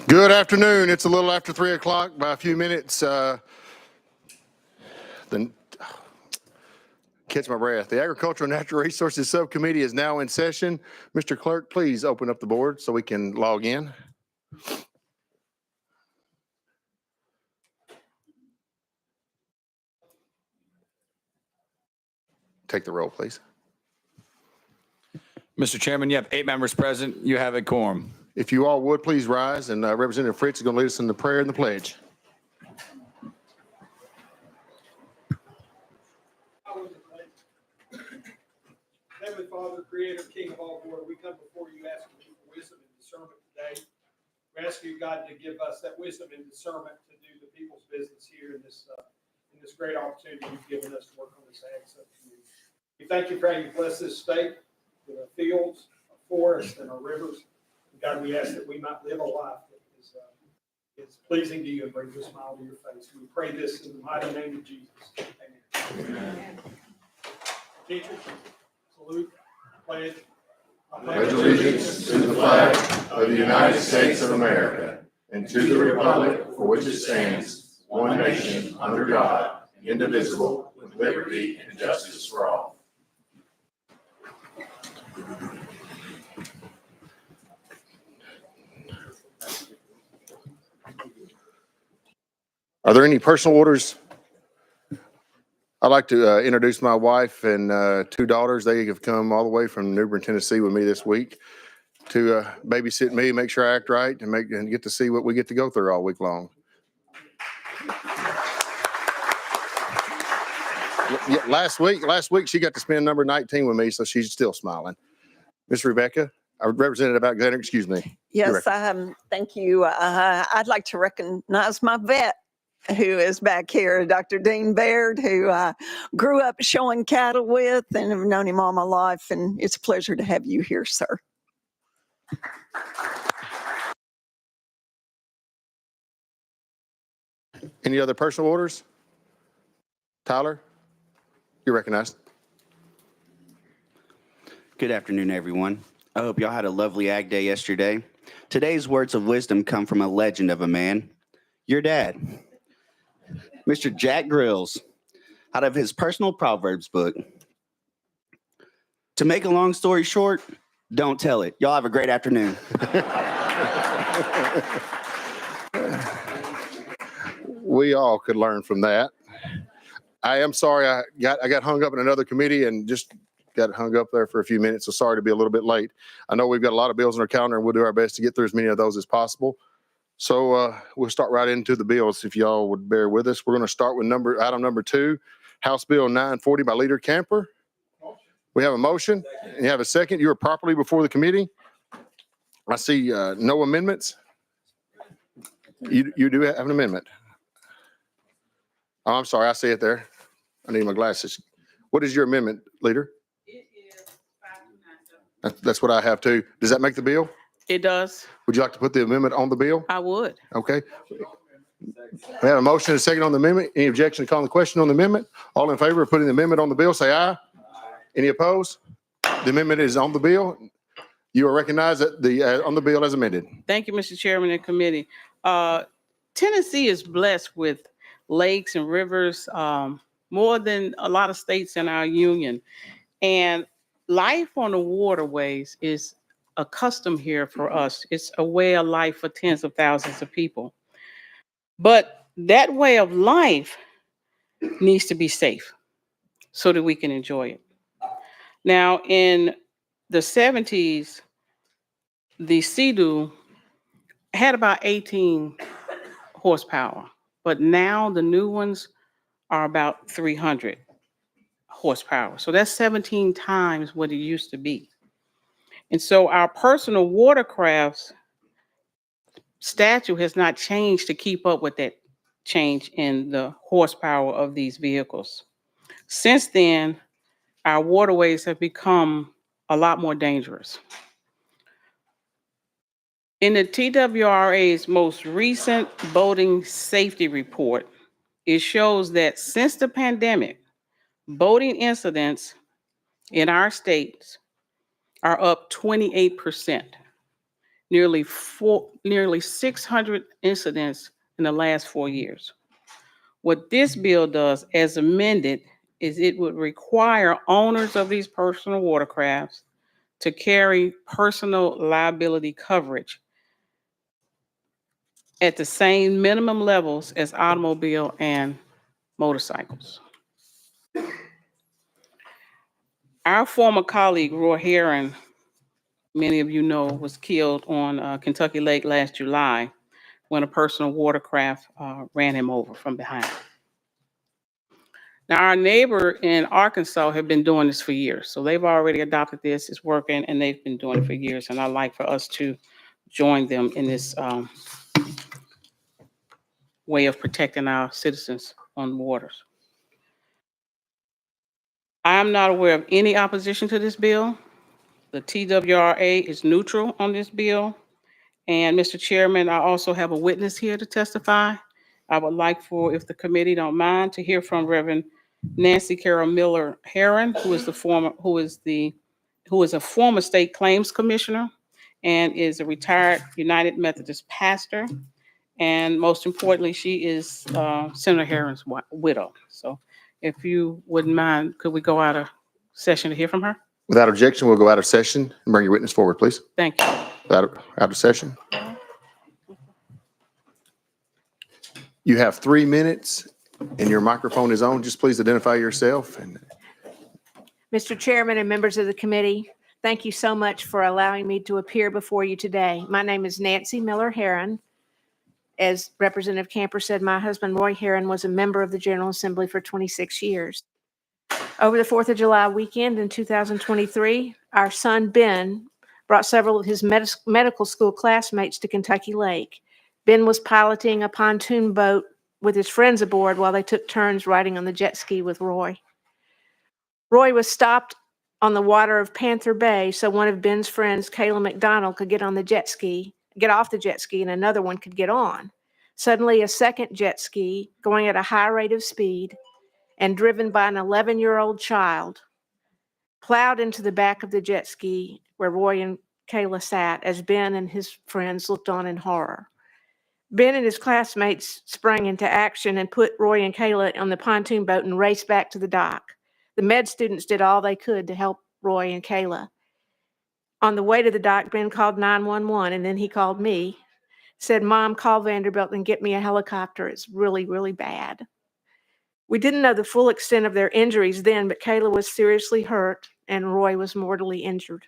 Good afternoon. It's a little after 3 o'clock by a few minutes. Catch my breath. The Agricultural and Natural Resources Subcommittee is now in session. Mr. Clerk, please open up the board so we can log in. Take the roll, please. Mr. Chairman, you have 8 members present. You have a quorum. If you all would, please rise, and Representative Fritz is going to lead us in the prayer and the pledge. Heavenly Father, Creator, King of all glory, we come before you asking you for wisdom and discernment today. We ask you, God, to give us that wisdom and discernment to do the people's business here in this great opportunity you've given us to work on this ag subcommittee. We thank you for how you bless this state with our fields, our forests, and our rivers. God, we ask that we might live a life that is pleasing to you and brings a smile to your face. We pray this in the mighty name of Jesus. Amen. Teachers, salute, pledge. Pledge allegiance to the flag of the United States of America and to the republic for which it stands, one nation, under God, indivisible, with liberty and justice for all. Are there any personal orders? I'd like to introduce my wife and 2 daughters. They have come all the way from New Bern, Tennessee with me this week to babysit me, make sure I act right, and get to see what we get to go through all week long. Yeah, last week she got to spend number 19 with me, so she's still smiling. Miss Rebecca, Representative Alexander, excuse me. Yes, thank you. I'd like to recognize my vet who is back here, Dr. Dean Baird, who I grew up showing cattle with and have known him all my life, and it's a pleasure to have you here, sir. Any other personal orders? Tyler, you're recognized. Good afternoon, everyone. I hope y'all had a lovely Ag Day yesterday. Today's words of wisdom come from a legend of a man, your dad, Mr. Jack Grills, out of his personal Proverbs book. To make a long story short, don't tell it. Y'all have a great afternoon. We all could learn from that. I am sorry I got hung up in another committee and just got hung up there for a few minutes, so sorry to be a little bit late. I know we've got a lot of bills on our calendar, and we'll do our best to get through as many of those as possible. So we'll start right into the bills, if y'all would bear with us. We're going to start with item number 2, House Bill 940 by Leader Camper. We have a motion, and you have a second. You are properly before the committee. I see no amendments. You do have an amendment. Oh, I'm sorry, I see it there. I need my glasses. What is your amendment, Leader? It is 5297. That's what I have too. Does that make the bill? It does. Would you like to put the amendment on the bill? I would. Okay. We have a motion and a second on the amendment. Any objection to calling the question on the amendment? All in favor of putting the amendment on the bill, say aye. Any opposed? The amendment is on the bill. You are recognized on the bill as amended. Thank you, Mr. Chairman and committee. Tennessee is blessed with lakes and rivers, more than a lot of states in our union. And life on the waterways is a custom here for us. It's a way of life for tens of thousands of people. But that way of life needs to be safe so that we can enjoy it. Now, in the 70s, the Sea-Doo had about 18 horsepower, but now the new ones are about 300 horsepower. So that's 17 times what it used to be. And so our personal watercrafts statute has not changed to keep up with that change in the horsepower of these vehicles. Since then, our waterways have become a lot more dangerous. In the TWRA's most recent boating safety report, it shows that since the pandemic, boating incidents in our states are up 28%. nearly 600 incidents in the last 4 years. What this bill does, as amended, is it would require owners of these personal watercrafts to carry personal liability coverage at the same minimum levels as automobile and motorcycles. Our former colleague, Roy Heron, many of you know, was killed on Kentucky Lake last July when a personal watercraft ran him over from behind. Now, our neighbor in Arkansas have been doing this for years. So they've already adopted this, it's working, and they've been doing it for years. And I'd like for us to join them in this way of protecting our citizens on waters. I am not aware of any opposition to this bill. The TWRA is neutral on this bill. And Mr. Chairman, I also have a witness here to testify. I would like for, if the committee don't mind, to hear from Reverend Nancy Carol Miller Heron, who is a former state claims commissioner and is a retired United Methodist pastor. And most importantly, she is Senator Heron's widow. So if you wouldn't mind, could we go out of session to hear from her? Without objection, we'll go out of session and bring your witness forward, please. Thank you. Out of session. You have 3 minutes and your microphone is on. Just please identify yourself. And Mr. Chairman and members of the committee, thank you so much for allowing me to appear before you today. My name is Nancy Miller Heron. As Representative Camper said, my husband Roy Heron was a member of the General Assembly for 26 years. Over the 4th of July weekend in 2023, our son Ben brought several of his medical school classmates to Kentucky Lake. Ben was piloting a pontoon boat with his friends aboard while they took turns riding on the jet ski with Roy. Roy was stopped on the water of Panther Bay so one of Ben's friends, Kayla McDonald, could get off the jet ski, and another one could get on. Suddenly, a second jet ski, going at a high rate of speed and driven by an 11-year-old child, plowed into the back of the jet ski where Roy and Kayla sat as Ben and his friends looked on in horror. Ben and his classmates sprang into action and put Roy and Kayla on the pontoon boat and raced back to the dock. The med students did all they could to help Roy and Kayla. On the way to the dock, Ben called 911 and then he called me, said, "Mom, call Vanderbilt and get me a helicopter. It's really, really bad." We didn't know the full extent of their injuries then, but Kayla was seriously hurt and Roy was mortally injured.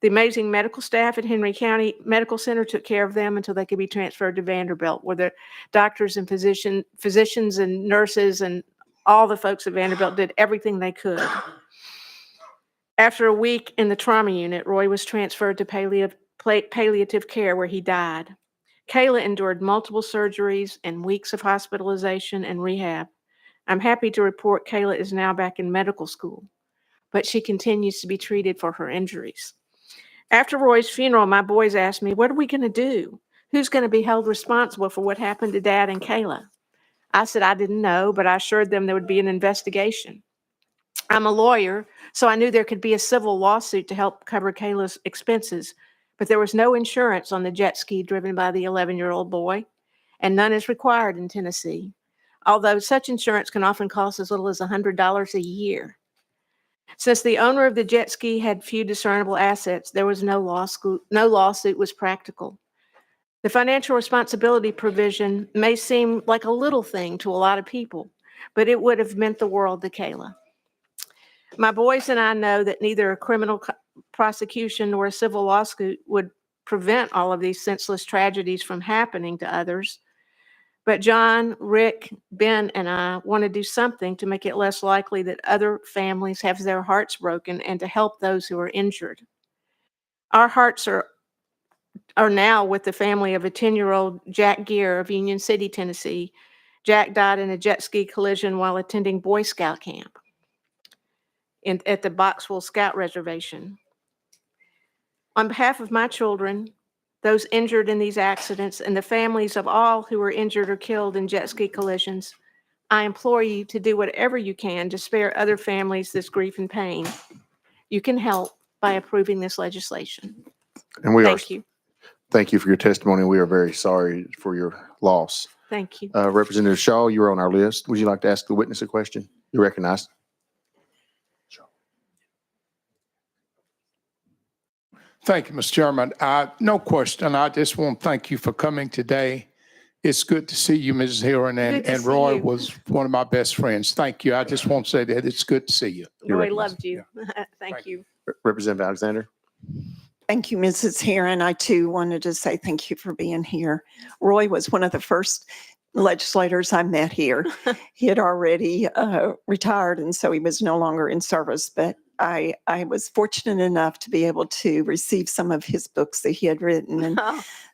The amazing medical staff at Henry County Medical Center took care of them until they could be transferred to Vanderbilt, where the doctors and physicians and nurses and all the folks at Vanderbilt did everything they could. After a week in the trauma unit, Roy was transferred to palliative care where he died. Kayla endured multiple surgeries and weeks of hospitalization and rehab. I'm happy to report Kayla is now back in medical school, but she continues to be treated for her injuries. After Roy's funeral, my boys asked me, "What are we going to do? Who's going to be held responsible for what happened to Dad and Kayla?" I said I didn't know, but I assured them there would be an investigation. I'm a lawyer, so I knew there could be a civil lawsuit to help cover Kayla's expenses, but there was no insurance on the jet ski driven by the 11-year-old boy, and none is required in Tennessee, although such insurance can often cost as little as $100 a year. Since the owner of the jet ski had few discernible assets, there was no lawsuit was practical. The financial responsibility provision may seem like a little thing to a lot of people, but it would have meant the world to Kayla. My boys and I know that neither a criminal prosecution nor a civil lawsuit would prevent all of these senseless tragedies from happening to others. But John, Rick, Ben, and I want to do something to make it less likely that other families have their hearts broken and to help those who are injured. Our hearts are now with the family of a 10-year-old Jack Gear of Union City, Tennessee. Jack died in a jet ski collision while attending Boy Scout camp at the Boxwell Scout Reservation. On behalf of my children, those injured in these accidents, and the families of all who were injured or killed in jet ski collisions, I implore you to do whatever you can to spare other families this grief and pain. You can help by approving this legislation. we are Thank you. Thank you for your testimony. We are very sorry for your loss. Thank you. Representative Shaw, you were on our list. Would you like to ask the witness a question? You're recognized. Thank you, Mr. Chairman. No question. I just want to thank you for coming today. It's good to see you, Mrs. Heron, Good to and see Roy you. was one of my best friends. Thank you. I just want to say that it's good to see you. You're Roy recognized. loved you. Thank you. Representative Alexander. Thank you, Mrs. Heron. I too wanted to say thank you for being here. Roy was one of the first legislators I met here. He had already retired, and so he was no longer in service, but I was fortunate enough to be able to receive some of his books that he had written, and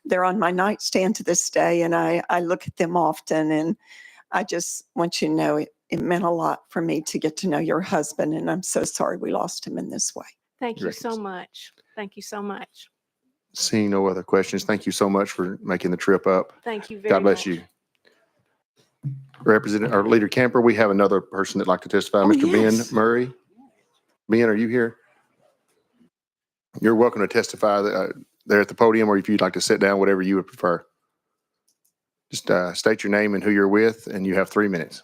they're on my nightstand to this day, and I look at them often, and I just want you to know it meant a lot for me to get to know your husband, and I'm so sorry we lost him in this way. Thank you so Recognized. much. Thank you so much. Seeing no other questions, thank you so much for making the trip up. Thank you very God bless much. you. Representative, or Leader Camper, we have another person that'd like to testify. Oh, Mr. yes. Ben Murray. Ben, are you here? You're welcome to testify there at the podium, or if you'd like to sit down, whatever you would prefer. Just state your name and who you're with, and you have 3 minutes.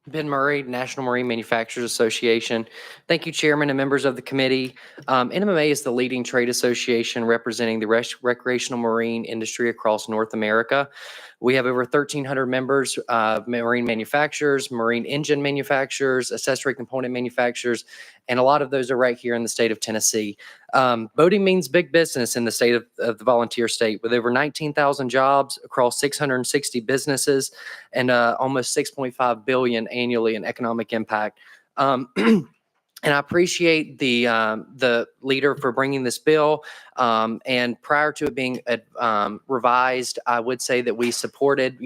Ben Murray, National Marine Manufacturers Association. Thank you, Chairman and members of the committee. NMMA is the leading trade association representing the recreational marine industry across North America. We have over 1,300 members, marine manufacturers, marine engine manufacturers, accessory component manufacturers, and a lot of those are right here in the state of Tennessee. Boating means big business in the state of the volunteer state, with over 19,000 jobs across 660 businesses and almost 6.5 billion annually in economic impact. And I appreciate the leader for bringing this bill. And prior to it being revised, I would say that we supported,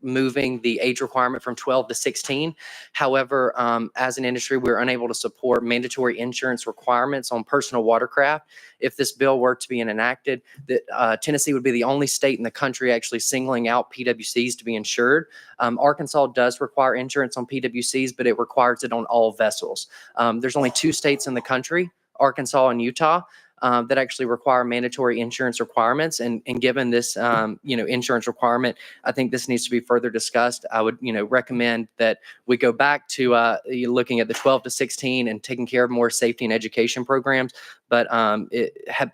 moving the age requirement from 12 to 16. However, as an industry, we're unable to support mandatory insurance requirements on personal watercraft. If this bill were to be enacted, that Tennessee would be the only state in the country actually singling out PWCs to be insured. Arkansas does require insurance on PWCs, but it requires it on all vessels. There's only 2 states in the country, Arkansas and Utah, that actually require mandatory insurance requirements. And given this, insurance requirement, I think this needs to be further discussed. I would, recommend that we go back to looking at the 12 to 16 and taking care of more safety and education programs. But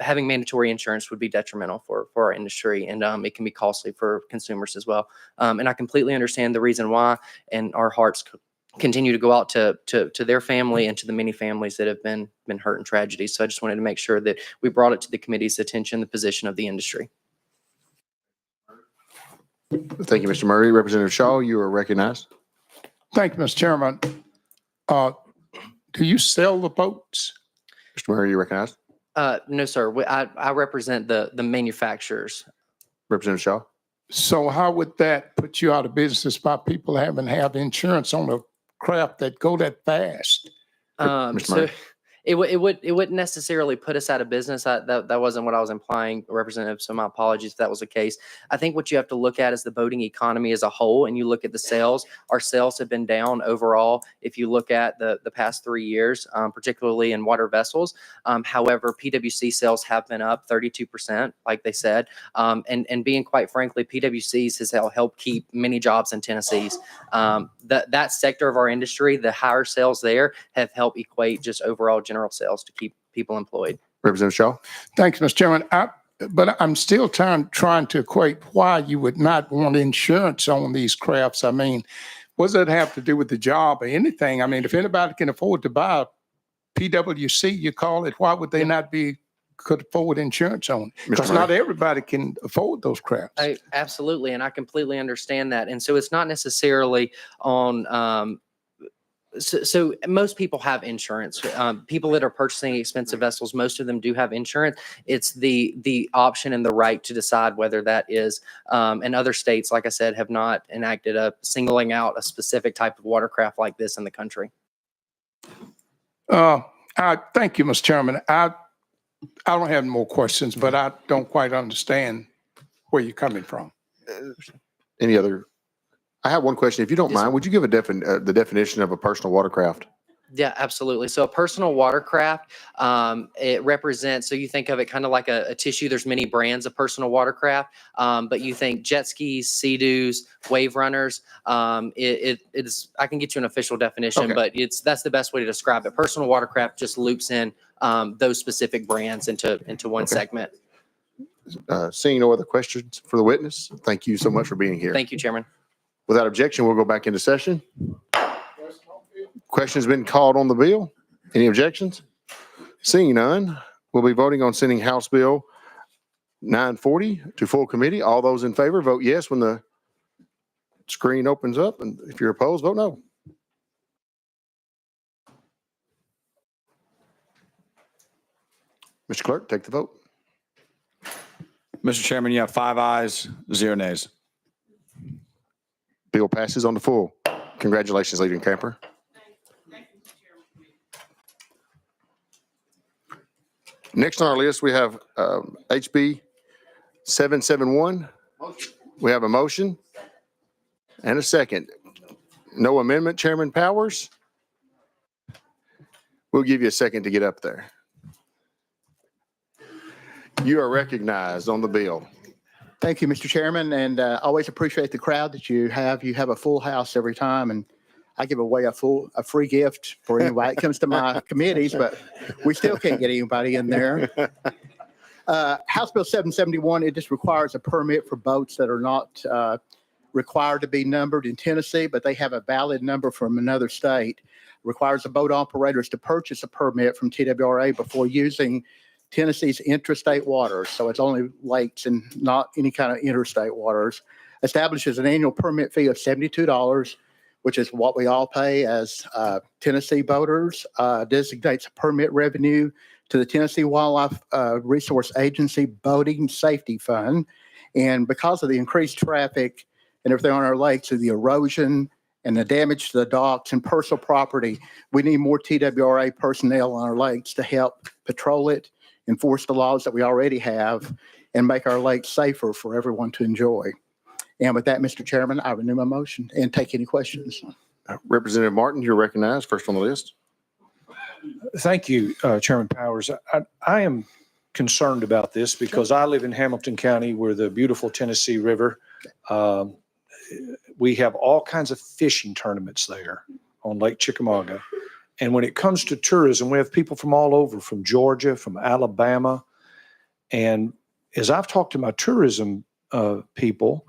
having mandatory insurance would be detrimental for our industry, and it can be costly for consumers as well. And I completely understand the reason why, and our hearts continue to go out to their family and to the many families that have been hurt in tragedy. So I just wanted to make sure that we brought it to the committee's attention, the position of the industry. Thank you, Mr. Murray. Representative Shaw, you are recognized. Thank you, Mr. Chairman. Do you sell the boats? Mr. Murray, you recognized. No, sir. I represent the manufacturers. Representative Shaw. So how would that put you out of business by people having to have insurance on a craft that go that fast? Mr. So Murray. it wouldn't necessarily put us out of business. That wasn't what I was implying, Representative. So my apologies if that was the case. I think what you have to look at is the boating economy as a whole, and you look at the sales. Our sales have been down overall if you look at the past 3 years, particularly in water vessels. However, PWC sales have been up 32%, like they said. And being quite frankly, PWCs has helped keep many jobs in Tennessee's. That sector of our industry, the higher sales there have helped equate just overall general sales to keep people employed. Representative Shaw. Thanks, Mr. Chairman. But I'm still trying to equate why you would not want insurance on these crafts. I mean, what does that have to do with the job or anything? I mean, if anybody can afford to buy a PWC, you call it, why would they not could afford insurance on it? Because Murray. not everybody can afford those crafts. Absolutely, and I completely understand that. And so it's not necessarily on so most people have insurance. People that are purchasing expensive vessels, most of them do have insurance. It's the option and the right to decide whether that is, and other states, like I said, have not enacted singling out a specific type of watercraft like this in the country. Thank you, Mr. Chairman. I don't have any more questions, but I don't quite understand where you're coming from. Any other? I have one question. If you don't Yes, mind, sir. would you give the definition of a personal watercraft? Yeah, absolutely. So a personal watercraft, it represents, so you think of it kind of like a tissue. There's many brands of personal watercraft, but you think jet skis, Sea-Doos, wave runners. It's, I can get you an official definition, Okay. but that's the best way to describe it. Personal watercraft just loops in those specific brands into one Okay. segment. Seeing no other questions for the witness, thank you so much for being here. Thank you, Chairman. Without objection, we'll go back into session. Questions been called on the bill? Any objections? Seeing none, we'll be voting on sending House Bill 940 to full committee. All those in favor, vote yes when the screen opens up, and if you're opposed, vote no. Mr. Clerk, take the vote. Mr. Chairman, you have 5 ayes, 0 nays. Bill passes on the full. Congratulations, Leader Camper. Next on our list, we have HB 771. We have a motion and a second. No amendment, Chairman Powers? We'll give you a second to get up there. You are recognized on the bill. Thank you, Mr. Chairman, and always appreciate the crowd that you have. You have a full house every time, and I give away a free gift for anybody that comes to my committees, but we still can't get anybody in there. House Bill 771, it just requires a permit for boats that are not required to be numbered in Tennessee, but they have a valid number from another state. Requires the boat operators to purchase a permit from TWRA before using Tennessee's intrastate waters. So it's only lakes and not any kind of interstate waters. Establishes an annual permit fee of $72, which is what we all pay as Tennessee boaters. Designates a permit revenue to the Tennessee Wildlife Resource Agency Boating Safety Fund. And because of the increased traffic and everything on our lakes, and the erosion and the damage to the docks and personal property, we need more TWRA personnel on our lakes to help patrol it, enforce the laws that we already have, and make our lakes safer for everyone to enjoy. And with that, Mr. Chairman, I renew my motion and take any questions. Representative Martin, you're recognized first on the list. Thank you, Chairman Powers. I am concerned about this because I live in Hamilton County where the beautiful Tennessee River, we have all kinds of fishing tournaments there on Lake Chickamauga. And when it comes to tourism, we have people from all over, from Georgia, from Alabama. And as I've talked to my tourism people,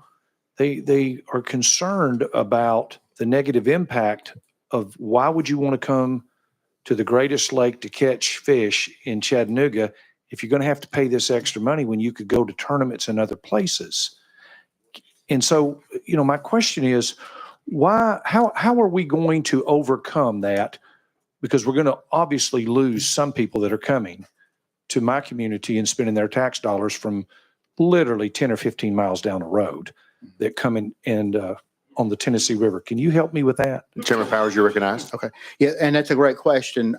they are concerned about the negative impact of why would you want to come to the greatest lake to catch fish in Chattanooga if you're going to have to pay this extra money when you could go to tournaments in other places. And so, you know, my question is, how are we going to overcome that? Because we're going to obviously lose some people that are coming to my community and spending their tax dollars from literally 10 or 15 miles down the road that come in and on the Tennessee River. Can you help me with that? Chairman Powers, you're recognized. Okay. Yeah, and that's a great question.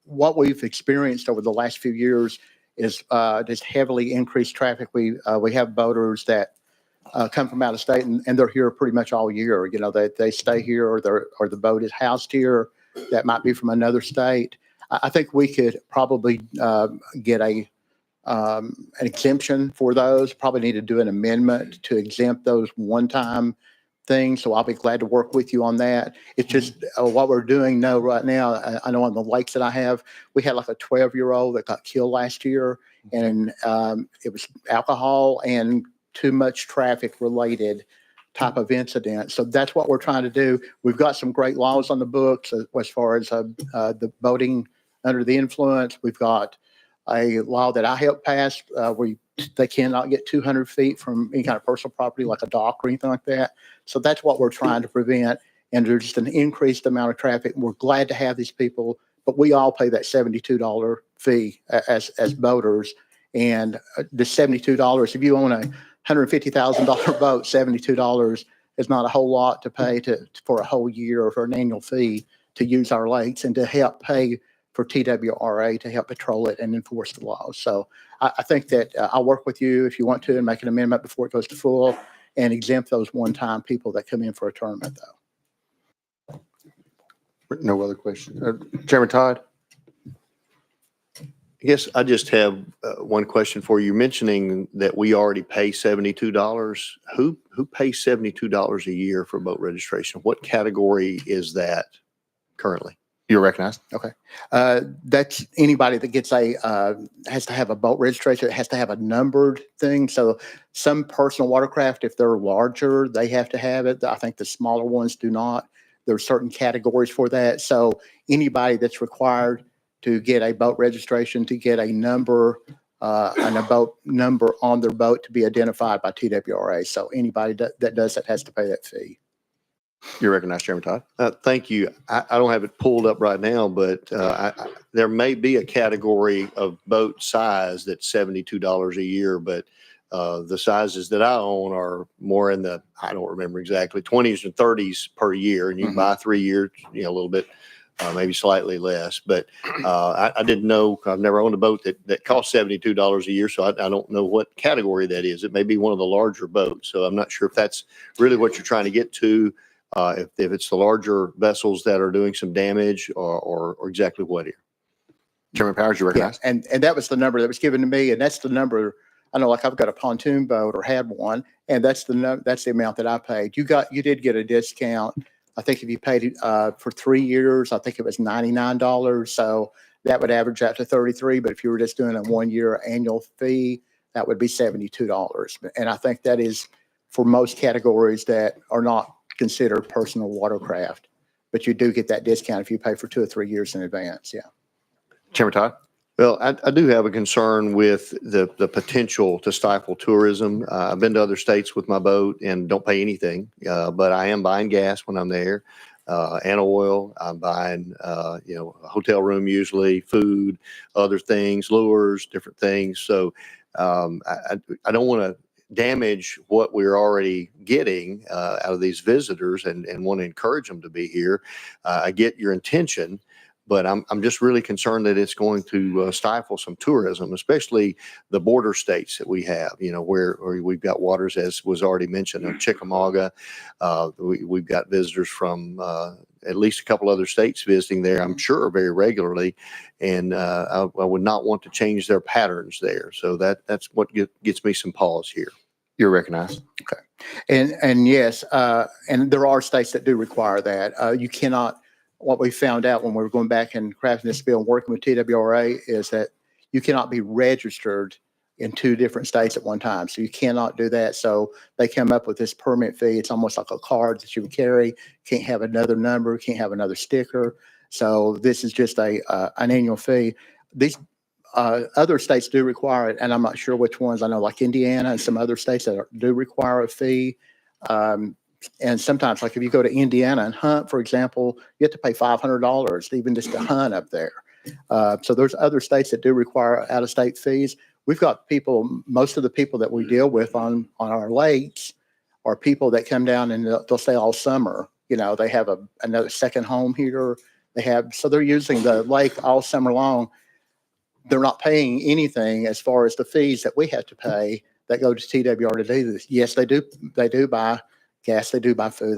What we've experienced over the last few years is just heavily increased traffic. We have boaters that come from out of state and they're here pretty much all year. You know, they stay here or the boat is housed here. That might be from another state. I think we could probably get an exemption for those. Probably need to do an amendment to exempt those one-time things. So I'll be glad to work with you on that. It's just what we're doing right now. I know on the lakes that I have, we had like a 12-year-old that got killed last year, and it was alcohol and too much traffic related type of incident. So that's what we're trying to do. We've got some great laws on the books as far as the boating under the influence. We've got a law that I helped pass where they cannot get 200 feet from any kind of personal property like a dock or anything like that. So that's what we're trying to prevent. And there's just an increased amount of traffic. We're glad to have these people, but we all pay that $72 fee as boaters. And the $72, if you own a $150,000 boat, $72 is not a whole lot to pay for a whole year or for an annual fee to use our lakes and to help pay for TWRA to help patrol it and enforce the laws. So I think that I'll work with you if you want to and make an amendment before it goes to full and exempt those one-time people that come in for a tournament, though. No other questions. Chairman Todd? Yes, I just have one question for you. Mentioning that we already pay $72. Who pays $72 a year for boat registration? What category is that currently? You're recognized. Okay. That's anybody that gets has to have a boat registration. It has to have a numbered thing. So some personal watercraft, if they're larger, they have to have it. I think the smaller ones do not. There are certain categories for that. So anybody that's required to get a boat registration, to get a number and a boat number on their boat to be identified by TWRA. So anybody that does that has to pay that fee. You're recognized, Chairman Todd. Thank you. I don't have it pulled up right now, but there may be a category of boat size that's $72 a year, but the sizes that I own are more in the, I don't remember exactly, 20s and 30s per year. And you can buy 3 years, a little bit, maybe slightly less. But I didn't know, I've never owned a boat that costs $72 a year, so I don't know what category that is. It may be one of the larger boats. So I'm not sure if that's really what you're trying to get to. If it's the larger vessels that are doing some damage or exactly what here. Chairman Powers, you Yeah, recognize. and that was the number that was given to me, and that's the number. I know, like I've got a pontoon boat or had one, and that's the amount that I paid. You did get a discount. I think if you paid it for 3 years, I think it was $99. So that would average out to $33. But if you were just doing a 1 year annual fee, that would be $72. And I think that is for most categories that are not considered personal watercraft. But you do get that discount if you pay for 2 or 3 years in advance. Yeah. Chairman Todd? Well, I do have a concern with the potential to stifle tourism. I've been to other states with my boat and don't pay anything, but I am buying gas when I'm there and oil. I'm buying, a hotel room usually, food, other things, lures, different things. So I don't want to damage what we're already getting out of these visitors and want to encourage them to be here. I get your intention. But I'm just really concerned that it's going to stifle some tourism, especially the border states that we have, where we've got waters, as was already mentioned, of Chickamauga. We've got visitors from at least a couple other states visiting there, I'm sure, very regularly. And I would not want to change their patterns there. So that's what gets me some pause here. You're recognized. Okay. And yes, and there are states that do require that. You cannot. What we found out when we were going back and crafting this bill and working with TWRA is that you cannot be registered in 2 different states at one time. So you cannot do that. So they came up with this permit fee. It's almost like a card that you would carry. Can't have another number, can't have another sticker. So this is just an annual fee. These other states do require it, and I'm not sure which ones. I know like Indiana and some other states that do require a fee. And sometimes, like if you go to Indiana and hunt, for example, you have to pay $500 even just to hunt up there. So there's other states that do require out-of-state fees. We've got people, most of the people that we deal with on our lakes are people that come down and they'll stay all summer. They have another second home here. So they're using the lake all summer long. They're not paying anything as far as the fees that we have to pay that go to TWR to do this. Yes, they do buy gas, they do buy food,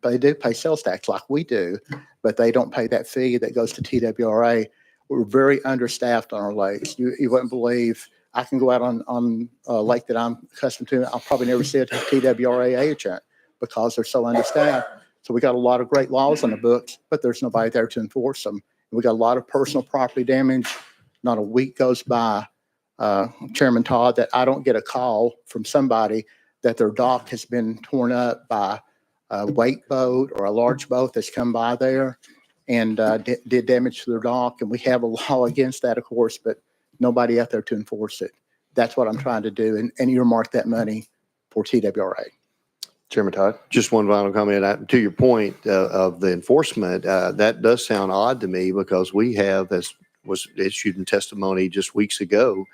they do pay sales tax like we do, but they don't pay that fee that goes to TWRA. We're very understaffed on our lakes. You wouldn't believe, I can go out on a lake that I'm accustomed to. I'll probably never see a TWRA agent because they're so understaffed. So we got a lot of great laws on the books, but there's nobody there to enforce them. We got a lot of personal property damage. Not a week goes by, Chairman Todd, that I don't get a call from somebody that their dock has been torn up by a wake boat or a large boat that's come by there and did damage to their dock. And we have a law against that, of course, but nobody out there to enforce it. That's what I'm trying to do, and earmark that money for TWRA. Chairman Todd? Just one final comment. To your point of the enforcement, that does sound odd to me because we have, as was issued in testimony just weeks ago,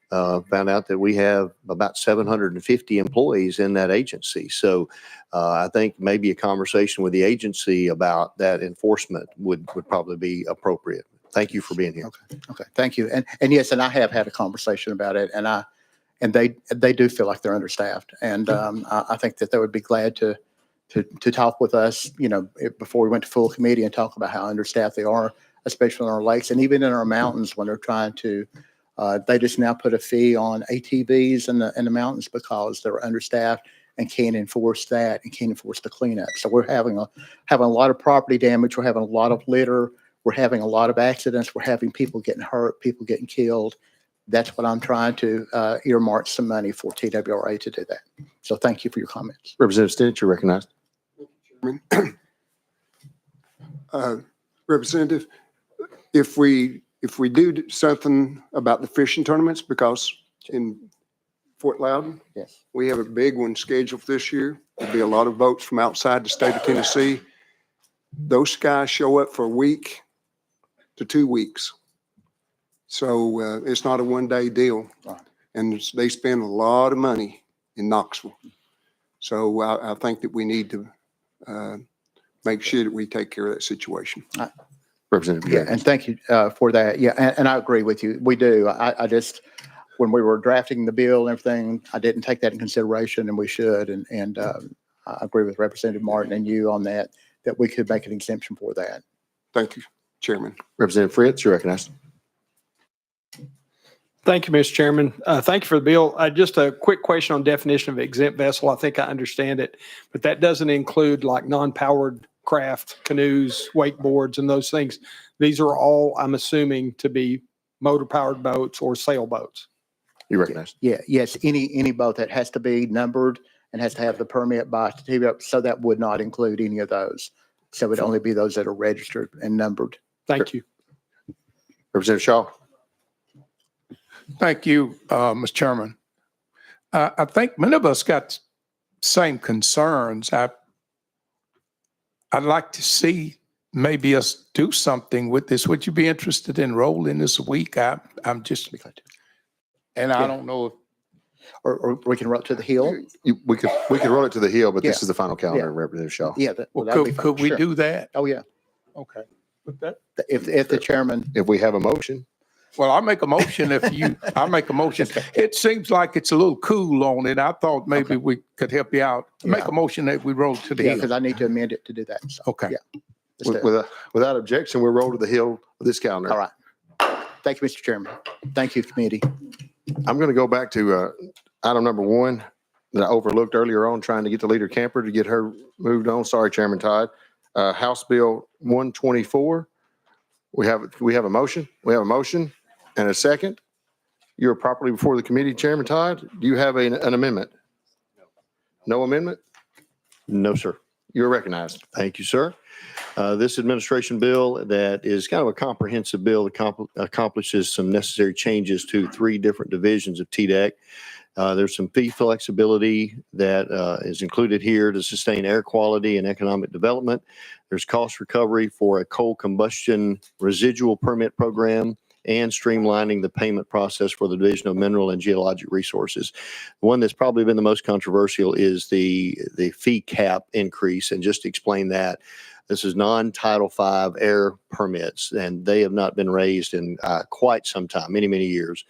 found out that we have about 750 employees in that agency. So I think maybe a conversation with the agency about that enforcement would probably be appropriate. Thank you for being here. Okay. Thank you. And yes, and I have had a conversation about it, and they do feel like they're understaffed. And I think that they would be glad to to talk with us, before we went to full committee and talk about how understaffed they are, especially on our lakes and even in our mountains when they're trying to, they just now put a fee on ATVs in the mountains because they're understaffed and can't enforce that and can't enforce the cleanup. So we're having a lot of property damage. We're having a lot of litter. We're having a lot of accidents. We're having people getting hurt, people getting killed. That's what I'm trying to earmark some money for TWRA to do that. So thank you for your comments. Representative Stinnett, you're recognized. Representative, if we do something about the fishing tournaments, because in Fort Loudon, Yes. we have a big one scheduled this year. There'll be a lot of boats from outside the state of Tennessee. Those guys show up for a week to 2 weeks. So it's not a one-day deal. Right. And they spend a lot of money in Knoxville. So I think that we need to make sure that we take care of that situation. Representative. Yeah, and thank you for that. Yeah, and I agree with you. We do. I just, when we were drafting the bill and everything, I didn't take that in consideration, and we should. And I agree with Representative Martin and you on that we could make an exemption for that. Thank you, Chairman. Representative Fritz, you're recognized. Thank you, Mr. Chairman. Thank you for the bill. Just a quick question on definition of exempt vessel. I think I understand it, but that doesn't include like non-powered craft, canoes, wakeboards, and those things. These are all, I'm assuming, to be motor-powered boats or sailboats. You're recognized. Yeah, yes, any boat that has to be numbered and has to have the permit by TWRA, so that would not include any of those. So it would only be those that are registered and numbered. Thank you. Representative Shaw. Thank you, Mr. Chairman. I think many of us got same concerns. I'd like to see maybe us do something with this. Would you be interested in rolling this a week? I'm just, and I don't know if, Or we can roll it to the Hill. We could roll it to the Hill, but this Yeah. is the final calendar, Yeah. Representative Shaw. Yeah. well, that'd be fine. could we Sure. do that? Oh, yeah. Okay. With that. If the chairman, If we have a motion. Well, I'll make a motion I'll make a motion. It seems like it's a little cool on it. I thought maybe we could help you out. Make a motion that we roll to the yeah, Hill. because I need to amend it to do that. So, Okay. yeah. Let's do it. Without objection, we'll roll to the Hill of this calendar. All right. Thank you, Mr. Chairman. Thank you, committee. I'm going to go back to item number 1 that I overlooked earlier on, trying to get the leader camper to get her moved on. Sorry, Chairman Todd. House Bill 124. We have a motion. We have a motion and a second. You're properly before the committee, Chairman Todd. Do you have an amendment? No amendment? No, sir. You're recognized. Thank you, sir. This administration bill that is kind of a comprehensive bill that accomplishes some necessary changes to 3 different divisions of TDEC. There's some fee flexibility that is included here to sustain air quality and economic development. There's cost recovery for a coal combustion residual permit program and streamlining the payment process for the Division of Mineral and Geologic Resources. The one that's probably been the most controversial is the fee cap increase. And just to explain that, this is non-Title V air permits, and they have not been raised in quite some time, many, many years.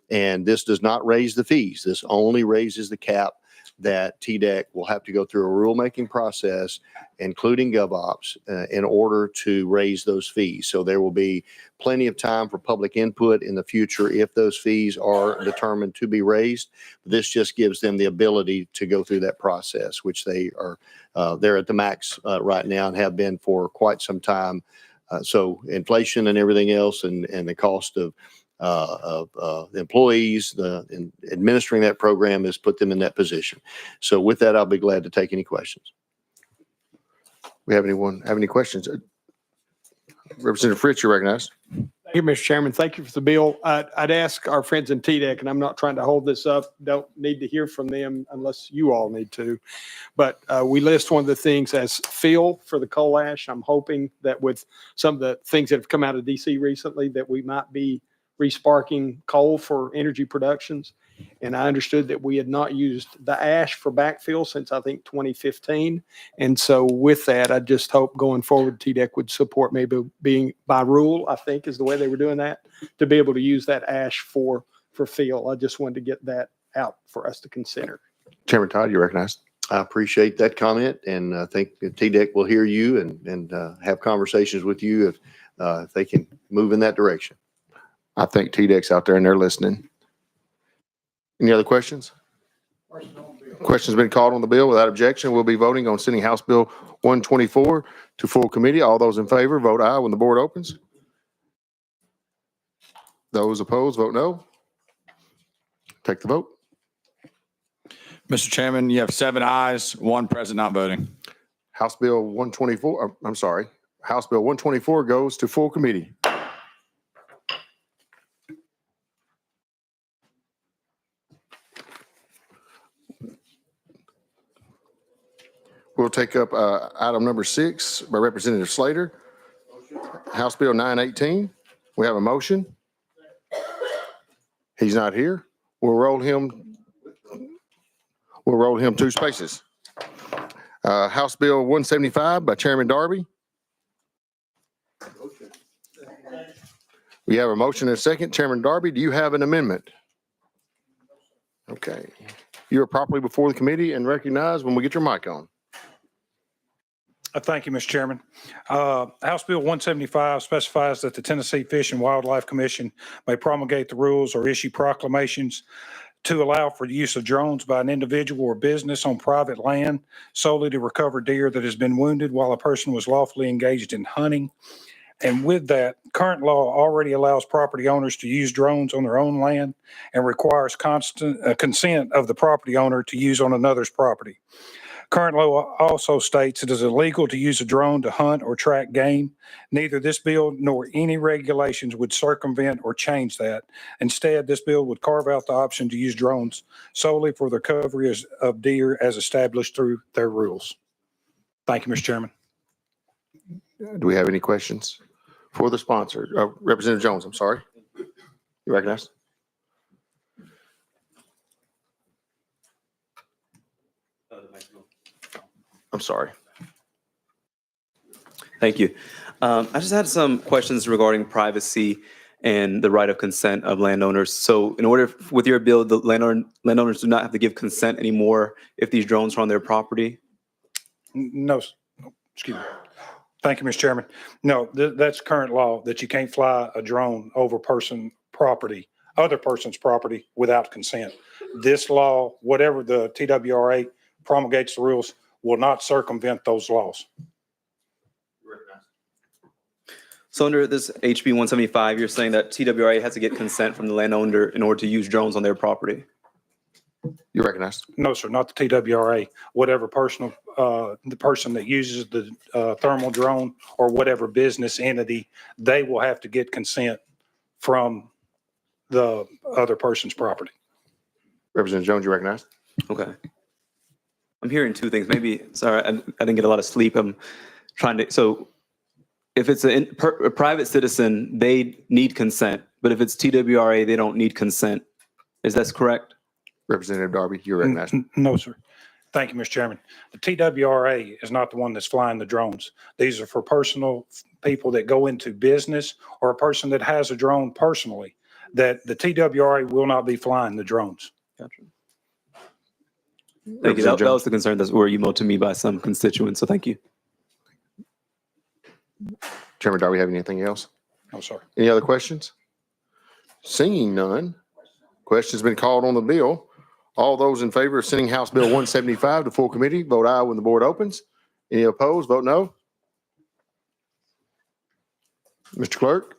And this does not raise the fees. This only raises the cap that TDEC will have to go through a rulemaking process, including GovOps, in order to raise those fees. So there will be plenty of time for public input in the future if those fees are determined to be raised. This just gives them the ability to go through that process, which they are, they're at the max right now and have been for quite some time. So inflation and everything else and the cost of employees, administering that program has put them in that position. So with that, I'll be glad to take any questions. We have any questions? Representative Fritz, you're recognized. Thank you, Mr. Chairman. Thank you for the bill. I'd ask our friends in TDEC, and I'm not trying to hold this up, don't need to hear from them unless you all need to. But we list one of the things as fill for the coal ash. I'm hoping that with some of the things that have come out of DC recently, that we might be resparking coal for energy productions. And I understood that we had not used the ash for backfill since I think 2015. And so with that, I just hope going forward, TDEC would support maybe being by rule, I think is the way they were doing that, to be able to use that ash for fill. I just wanted to get that out for us to consider. Chairman Todd, you're recognized. I appreciate that comment, and I think that TDEC will hear you and have conversations with you if they can move in that direction. I think TDEC's out there and they're listening. Any other questions? Questions been called on the bill. Without objection, we'll be voting on sending House Bill 124 to full committee. All those in favor, vote aye when the board opens. Those opposed, vote no. Take the vote. Mr. Chairman, you have 7 ayes, 1 present not voting. House Bill 124, I'm sorry, House Bill 124 goes to full committee. We'll take up item number 6 by Representative Slater. House Bill 918. We have a motion. He's not here. We'll roll him 2 spaces. House Bill 175 by Chairman Darby. We have a motion and a second. Chairman Darby, do you have an amendment? Okay. You are properly before the committee and recognized when we get your mic on. Thank you, Mr. Chairman. House Bill 175 specifies that the Tennessee Fish and Wildlife Commission may promulgate the rules or issue proclamations to allow for the use of drones by an individual or business on private land solely to recover deer that has been wounded while a person was lawfully engaged in hunting. And with that, current law already allows property owners to use drones on their own land and requires constant consent of the property owner to use on another's property. Current law also states it is illegal to use a drone to hunt or track game. Neither this bill nor any regulations would circumvent or change that. Instead, this bill would carve out the option to use drones solely for the coverage of deer as established through their rules. Thank you, Mr. Chairman. Do we have any questions for the sponsor? Representative Jones, I'm sorry. You recognize? I'm sorry. Thank you. I just had some questions regarding privacy and the right of consent of landowners. So in order, with your bill, the landowners do not have to give consent anymore if these drones are on their property? No, excuse me. Thank you, Mr. Chairman. No, that's current law that you can't fly a drone over other person's property without consent. This law, whatever the TWRA promulgates the rules, will not circumvent those laws. So under this HB 175, you're saying that TWRA has to get consent from the landowner in order to use drones on their property? You recognize? No, sir, not the TWRA. Whatever the person that uses the thermal drone or whatever business entity, they will have to get consent from the other person's property. Representative Jones, you recognize? Okay. I'm hearing 2 things. Maybe, sorry, I didn't get a lot of sleep. I'm trying to, so if it's a private citizen, they need consent. But if it's TWRA, they don't need consent. Is that correct? Representative Darby, you recognize? No, sir. Thank you, Mr. Chairman. The TWRA is not the one that's flying the drones. These are for personal people that go into business or a person that has a drone personally, that the TWRA will not be flying the drones. Gotcha. Thank you. That was the concern that were emailed to me by some constituents. So thank you. Chairman Darby, have anything else? No, sir. Any other questions? Seeing none, questions been called on the bill. All those in favor of sending House Bill 175 to full committee, vote aye when the board opens. Any opposed, vote no. Mr. Clerk,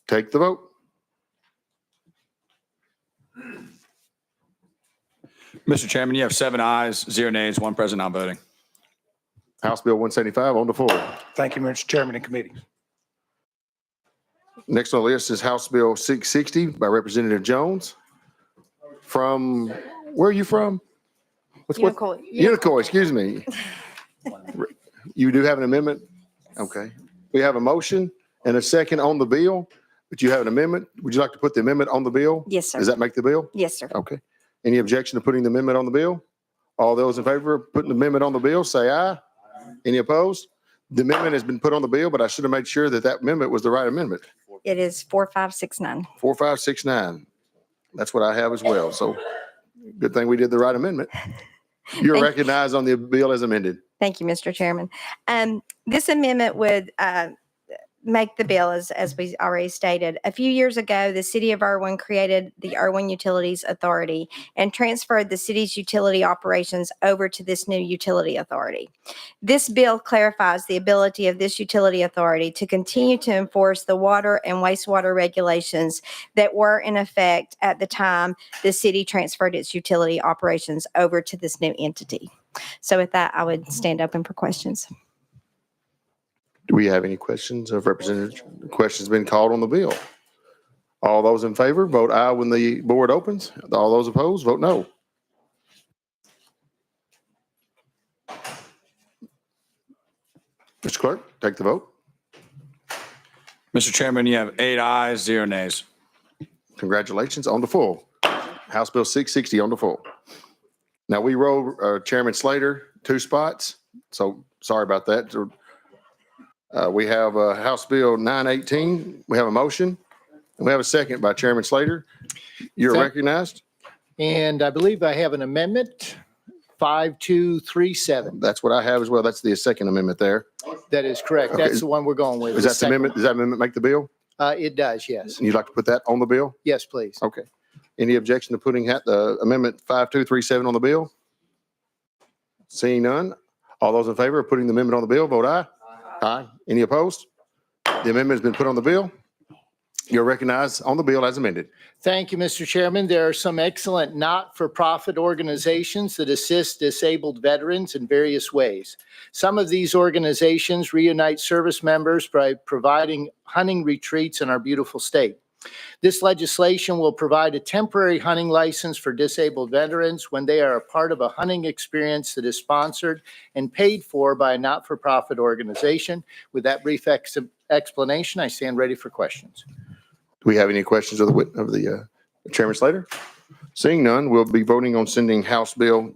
take the vote. Mr. Chairman, you have 7 ayes, 0 nays, 1 present not voting. House Bill 175 on the floor. Thank you, Mr. Chairman and committee. Next on the list is House Bill 660 by Representative Jones. From, where are you from? Unicoi, excuse me. You do have an amendment? Okay. We have a motion and a second on the bill, but you have an amendment. Would you like to put the amendment on the bill? Yes, sir. Does that make the bill? Yes, sir. Okay. Any objection to putting the amendment on the bill? All those in favor of putting the amendment on the bill, say aye. Any opposed? The amendment has been put on the bill, but I should have made sure that that amendment was the right amendment. It is 4569. 4569. That's what I have as well. So good thing we did the right amendment. You're Thank- recognized on the bill as amended. Thank you, Mr. Chairman. This amendment would make the bill, as we already stated. A few years ago, the city of Irwin created the Irwin Utilities Authority and transferred the city's utility operations over to this new utility authority. This bill clarifies the ability of this utility authority to continue to enforce the water and wastewater regulations that were in effect at the time the city transferred its utility operations over to this new entity. So with that, I would stand open for questions. Do we have any questions of Representative? Questions been called on the bill? All those in favor, vote aye when the board opens. All those opposed, vote no. Mr. Clerk, take the vote. Mr. Chairman, you have 8 ayes, 0 nays. Congratulations on the full. House Bill 660 on the full. Now, we rolled Chairman Slater 2 spots, so sorry about that. We have House Bill 918. We have a motion. And we have a second by Chairman Slater. You're Thank- recognized. And I believe I have an amendment, 5237. That's what I have as well. That's the second amendment there. That is correct. Okay. That's the one we're going with. Is that the amendment? Does that amendment make the bill? It does, yes. You'd like to put that on the bill? Yes, please. Okay. Any objection to putting the amendment 5237 on the bill? Seeing none. All those in favor of putting the amendment on the bill, vote aye. Aye. Any opposed? The amendment has been put on the bill. You're recognized on the bill as amended. Thank you, Mr. Chairman. There are some excellent not-for-profit organizations that assist disabled veterans in various ways. Some of these organizations reunite service members by providing hunting retreats in our beautiful state. This legislation will provide a temporary hunting license for disabled veterans when they are a part of a hunting experience that is sponsored and paid for by a not-for-profit organization. With that brief explanation, I stand ready for questions. Do we have any questions of the Chairman Slater? Seeing none, we'll be voting on sending House Bill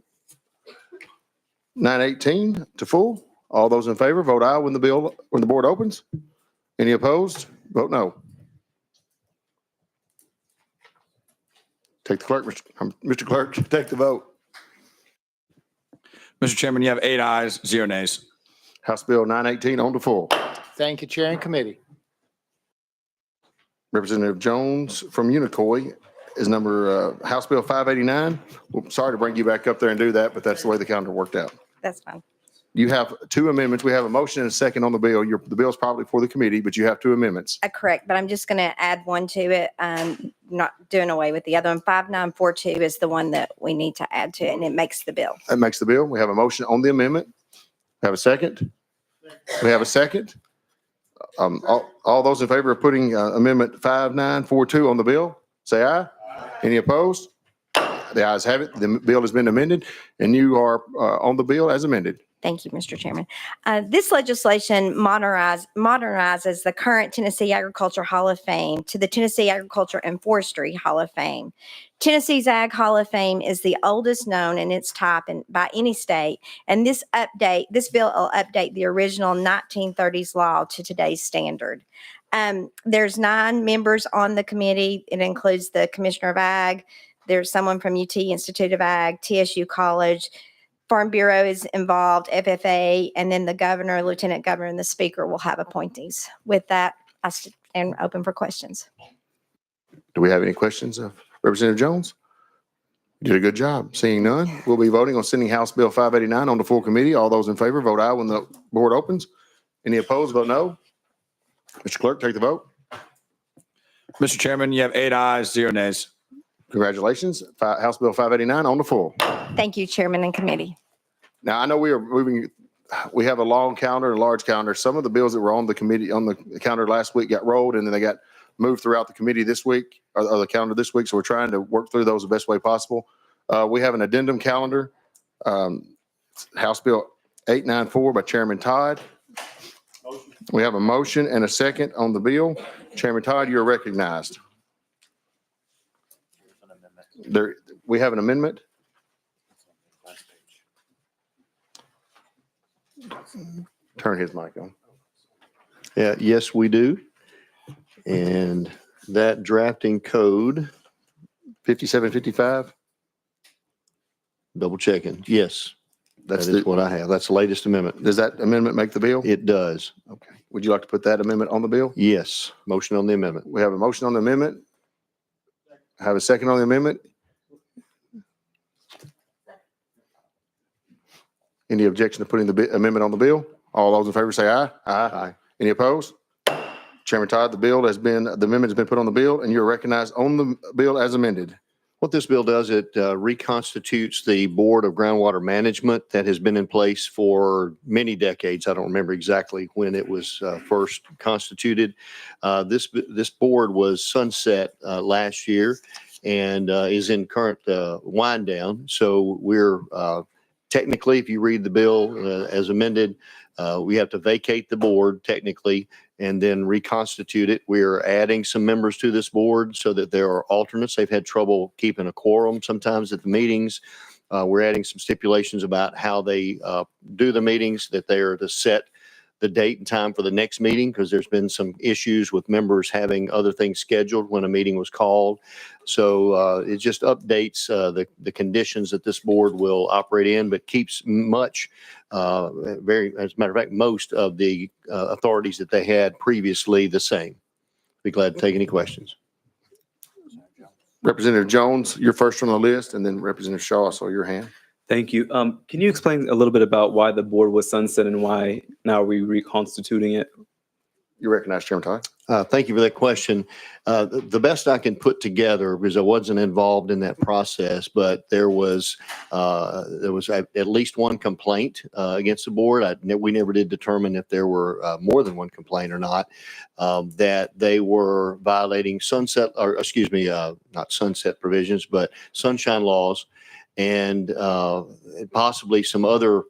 918 to full. All those in favor, vote aye when the board opens. Any opposed? Vote no. Take the clerk, Mr. Clerk, take the vote. Mr. Chairman, you have 8 ayes, 0 nays. House Bill 918 on the full. Thank you, Chair and Committee. Representative Jones from Unicoi is number House Bill 589. Well, sorry to bring you back up there and do that, but that's the way the calendar worked out. That's fine. You have 2 amendments. We have a motion and a second on the bill. The bill's probably for the committee, but you have 2 amendments. Correct, but I'm just going to add one to it, not doing away with the other one. 5942 is the one that we need to add to it, and it makes the bill. That makes the bill. We have a motion on the amendment. Have a second? We have a second. All those in favor of putting amendment 5942 on the bill, say aye. Any opposed? The ayes have it. The bill has been amended, and you are on the bill as amended. Thank you, Mr. Chairman. This legislation modernizes the current Tennessee Agriculture Hall of Fame to the Tennessee Agriculture and Forestry Hall of Fame. Tennessee's Ag Hall of Fame is the oldest known in its type by any state, and this bill will update the original 1930s law to today's standard. There's 9 members on the committee. It includes the Commissioner of Ag. There's someone from UT Institute of Ag, TSU College, Farm Bureau is involved, FFA, and then the governor, lieutenant governor, and the speaker will have appointees. With that, I stand open for questions. Do we have any questions of Representative Jones? You did a good job. Seeing none, we'll be voting on sending House Bill 589 on the full committee. All those in favor, vote aye when the board opens. Any opposed, vote no. Mr. Clerk, take the vote. Mr. Chairman, you have 8 ayes, 0 nays. Congratulations. House Bill 589 on the full. Thank you, Chairman and Committee. Now, I know we are moving, we have a long calendar and a large calendar. Some of the bills that were on the committee, on the calendar last week got rolled, and then they got moved throughout the committee this week, or the calendar this week. So we're trying to work through those the best way possible. We have an addendum calendar, House Bill 894 by Chairman Todd. We have a motion and a second on the bill. Chairman Todd, you're recognized. We have an amendment. Turn his mic on. Yeah, yes, we do. And that drafting code, 5755. Double checking. Yes, That's that is what I have. That's the latest amendment. Does that amendment make the bill? It does. Okay. Would you like to put that amendment on the bill? Yes. Motion on the amendment. We have a motion on the amendment. Have a second on the amendment. Any objection to putting the amendment on the bill? All those in favor say aye. Aye. Any opposed? Chairman Todd, the amendment has been put on the bill and you're recognized on the bill as amended. What this bill does, it reconstitutes the Board of Groundwater Management that has been in place for many decades. I don't remember exactly when it was first constituted. This board was sunset last year and is in current wind down. So we're technically, if you read the bill as amended, we have to vacate the board technically and then reconstitute it. We're adding some members to this board so that there are alternates. They've had trouble keeping a quorum sometimes at the meetings. We're adding some stipulations about how they do the meetings, that they are to set the date and time for the next meeting because there's been some issues with members having other things scheduled when a meeting was called. So it just updates the conditions that this board will operate in, but keeps much, as a matter of fact, most of the authorities that they had previously the same. Be glad to take any questions. Representative Jones, you're first on the list, and then Representative Shaw, I saw your hand. Thank you. Can you explain a little bit about why the board was sunset and why now are we reconstituting it? You recognize Chairman Todd. Thank you for that question. The best I can put together, because I wasn't involved in that process, but there was at least one complaint against the board. We never did determine if there were more than one complaint or not, that they were violating not sunset provisions, but sunshine laws and possibly some other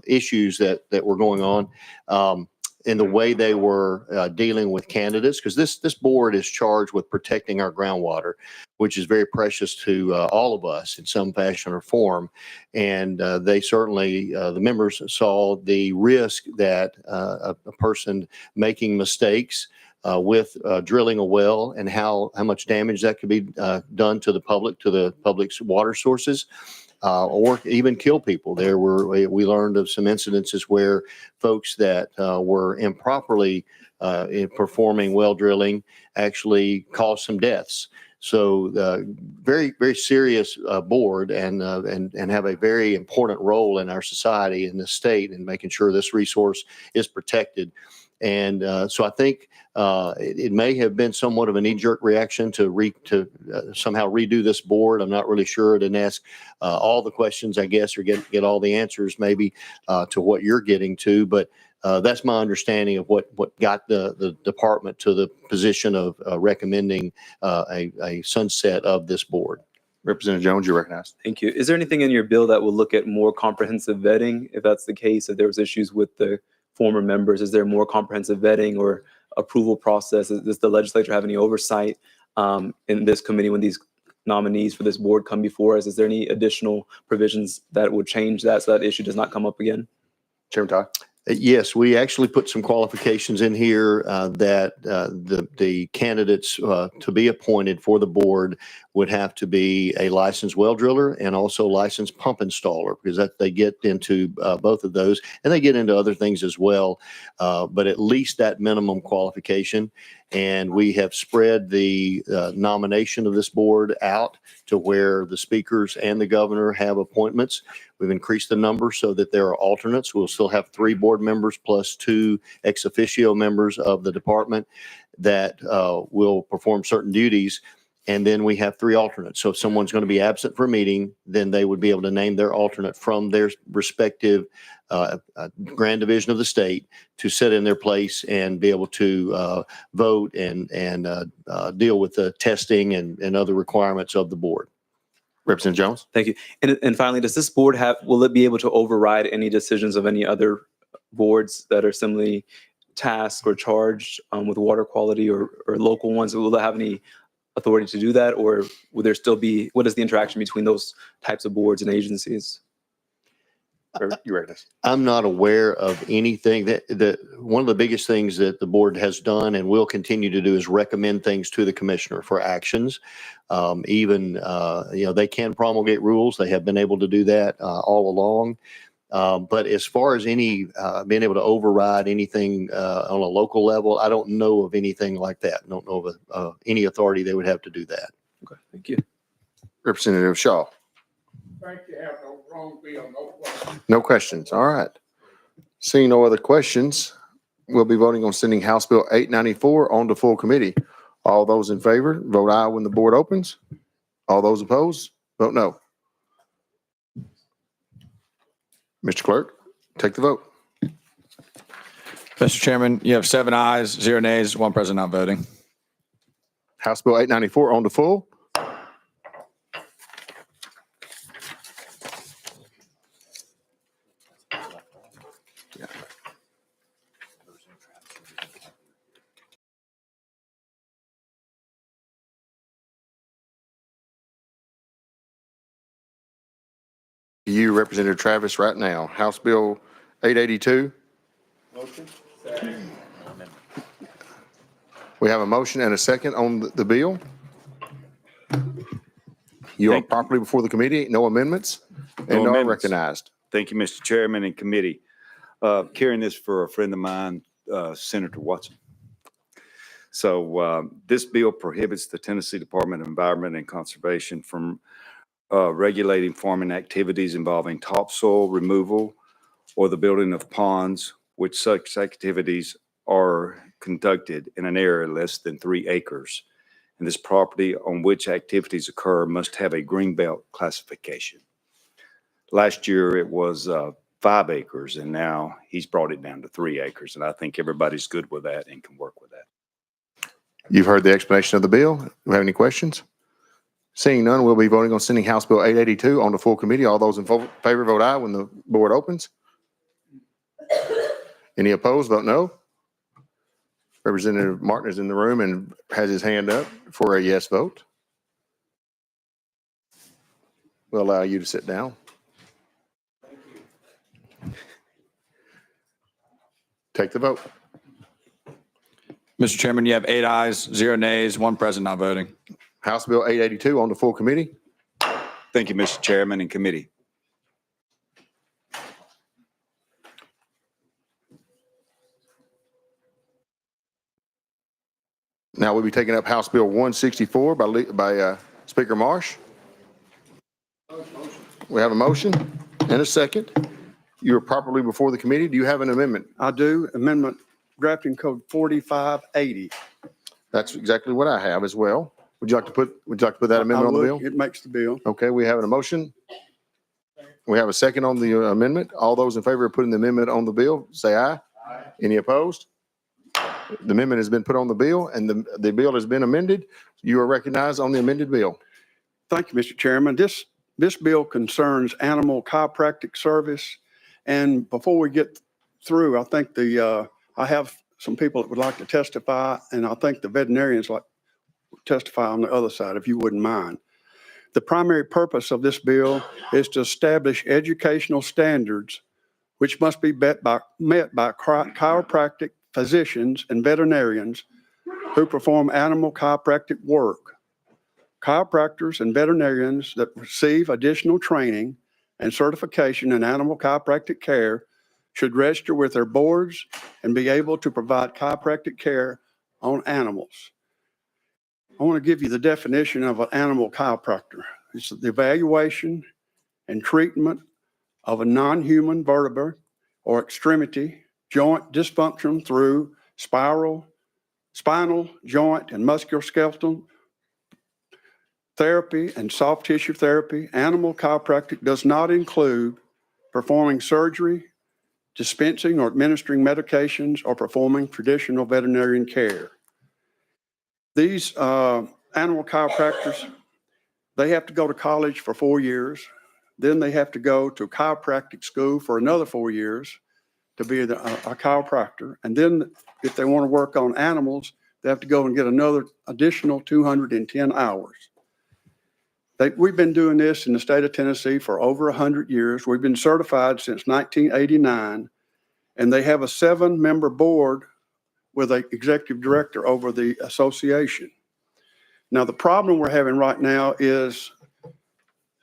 issues that were going on. In the way they were dealing with candidates, because this board is charged with protecting our groundwater, which is very precious to all of us in some fashion or form. And they certainly, the members saw the risk that a person making mistakes with drilling a well and how much damage that could be done to the public's water sources. Or even kill people. We learned of some incidences where folks that were improperly in performing well drilling actually caused some deaths. So very, very serious board and have a very important role in our society in the state in making sure this resource is protected. And so I think it may have been somewhat of a knee-jerk reaction to somehow redo this board. I'm not really sure. I didn't ask all the questions, I guess, or get all the answers maybe to what you're getting to. But that's my understanding of what got the department to the position of recommending a sunset of this board. Representative Jones, you're recognized. Thank you. Is there anything in your bill that will look at more comprehensive vetting? If that's the case, if there was issues with the former members, is there more comprehensive vetting or approval process? Does the legislature have any oversight in this committee when these nominees for this board come before us? Is there any additional provisions that would change that so that issue does not come up again? Chairman Todd. Yes, we actually put some qualifications in here that the candidates to be appointed for the board would have to be a licensed well driller and also licensed pump installer, because they get into both of those and they get into other things as well. But at least that minimum qualification. And we have spread the nomination of this board out to where the speakers and the governor have appointments. We've increased the number so that there are alternates. We'll still have 3 board members plus 2 ex officio members of the department that will perform certain duties. And then we have 3 alternates. So if someone's going to be absent for a meeting, then they would be able to name their alternate from their respective grand division of the state to sit in their place and be able to vote and deal with the testing and other requirements of the board. Representative Jones. Thank you. And finally, does this board will it be able to override any decisions of any other boards that are similarly tasked or charged with water quality or local ones? Will it have any authority to do that, or would there still be, what is the interaction between those types of boards and agencies? You ready? I'm not aware of anything one of the biggest things that the board has done and will continue to do is recommend things to the commissioner for actions. Even, they can promulgate rules. They have been able to do that all along. But as far as any being able to override anything on a local level, I don't know of anything like that. I don't know of any authority they would have to do that. Okay, thank you. Representative Shaw. Thank you. Have no wrong bill, no question. No questions. All right. Seeing no other questions, we'll be voting on sending House Bill 894 on to full committee. All those in favor, vote aye when the board opens. All those opposed, vote no. Mr. Clerk, take the vote. Mr. Chairman, you have 7 ayes, 0 nays, 1 present not voting. House Bill 894 on to full. You, Representative Travis, right now. House Bill 882. Motion. We have a motion and a second on the bill. You are properly before the committee. No amendments and are recognized. Thank you, Mr. Chairman and committee. Carrying this for a friend of mine, Senator Watson. So this bill prohibits the Tennessee Department of Environment and Conservation from regulating farming activities involving topsoil removal or the building of ponds, which such activities are conducted in an area less than 3 acres. And this property on which activities occur must have a greenbelt classification. Last year it was 5 acres, and now he's brought it down to 3 acres. And I think everybody's good with that and can work with that. You've heard the explanation of the bill. Do you have any questions? Seeing none, we'll be voting on sending House Bill 882 on to full committee. All those in favor vote aye when the board opens. Any opposed, vote no. Representative Martin is in the room and has his hand up for a yes vote. We'll allow you to sit down. Take the vote. Mr. Chairman, you have 8 ayes, 0 nays, 1 present not voting. House Bill 882 on to full committee. Thank you, Mr. Chairman and committee. Now we'll be taking up House Bill 164 by Speaker Marsh. We have a motion and a second. You are properly before the committee. Do you have an amendment? I do. Amendment Drafting Code 4580. That's exactly what I have as well. Would you like to put that amendment on the bill? It makes the bill. Okay, we have a motion. We have a second on the amendment. All those in favor of putting the amendment on the bill, say aye. Aye. Any opposed? The amendment has been put on the bill and the bill has been amended. You are recognized on the amended bill. Thank you, Mr. Chairman. This bill concerns animal chiropractic service. And before we get through, I think I have some people that would like to testify, and I think the veterinarians like to testify on the other side, if you wouldn't mind. The primary purpose of this bill is to establish educational standards which must be met by chiropractic physicians and veterinarians who perform animal chiropractic work. Chiropractors and veterinarians that receive additional training and certification in animal chiropractic care should register with their boards and be able to provide chiropractic care on animals. I want to give you the definition of an animal chiropractor. It's the evaluation and treatment of a non-human vertebra or extremity joint dysfunction through spinal, joint, and musculoskeletal therapy and soft tissue therapy. Animal chiropractic does not include performing surgery, dispensing or administering medications, or performing traditional veterinarian care. These animal chiropractors, they have to go to college for 4 years. Then they have to go to chiropractic school for another 4 years to be a chiropractor. And then if they want to work on animals, they have to go and get another additional 210 hours. We've been doing this in the state of Tennessee for over 100 years. We've been certified since 1989, and they have a 7-member board with an executive director over the association. Now, the problem we're having right now is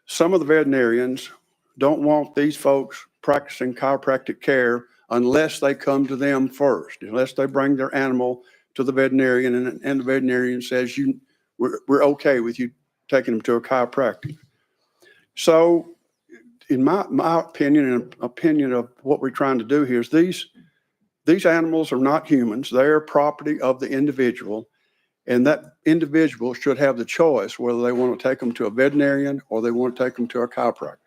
some of the veterinarians don't want these folks practicing chiropractic care unless they come to them first, unless they bring their animal to the veterinarian and the veterinarian says, we're okay with you taking them to a chiropractor. So in my opinion and opinion of what we're trying to do here is these animals are not humans. They're property of the individual, and that individual should have the choice whether they want to take them to a veterinarian or they want to take them to a chiropractor.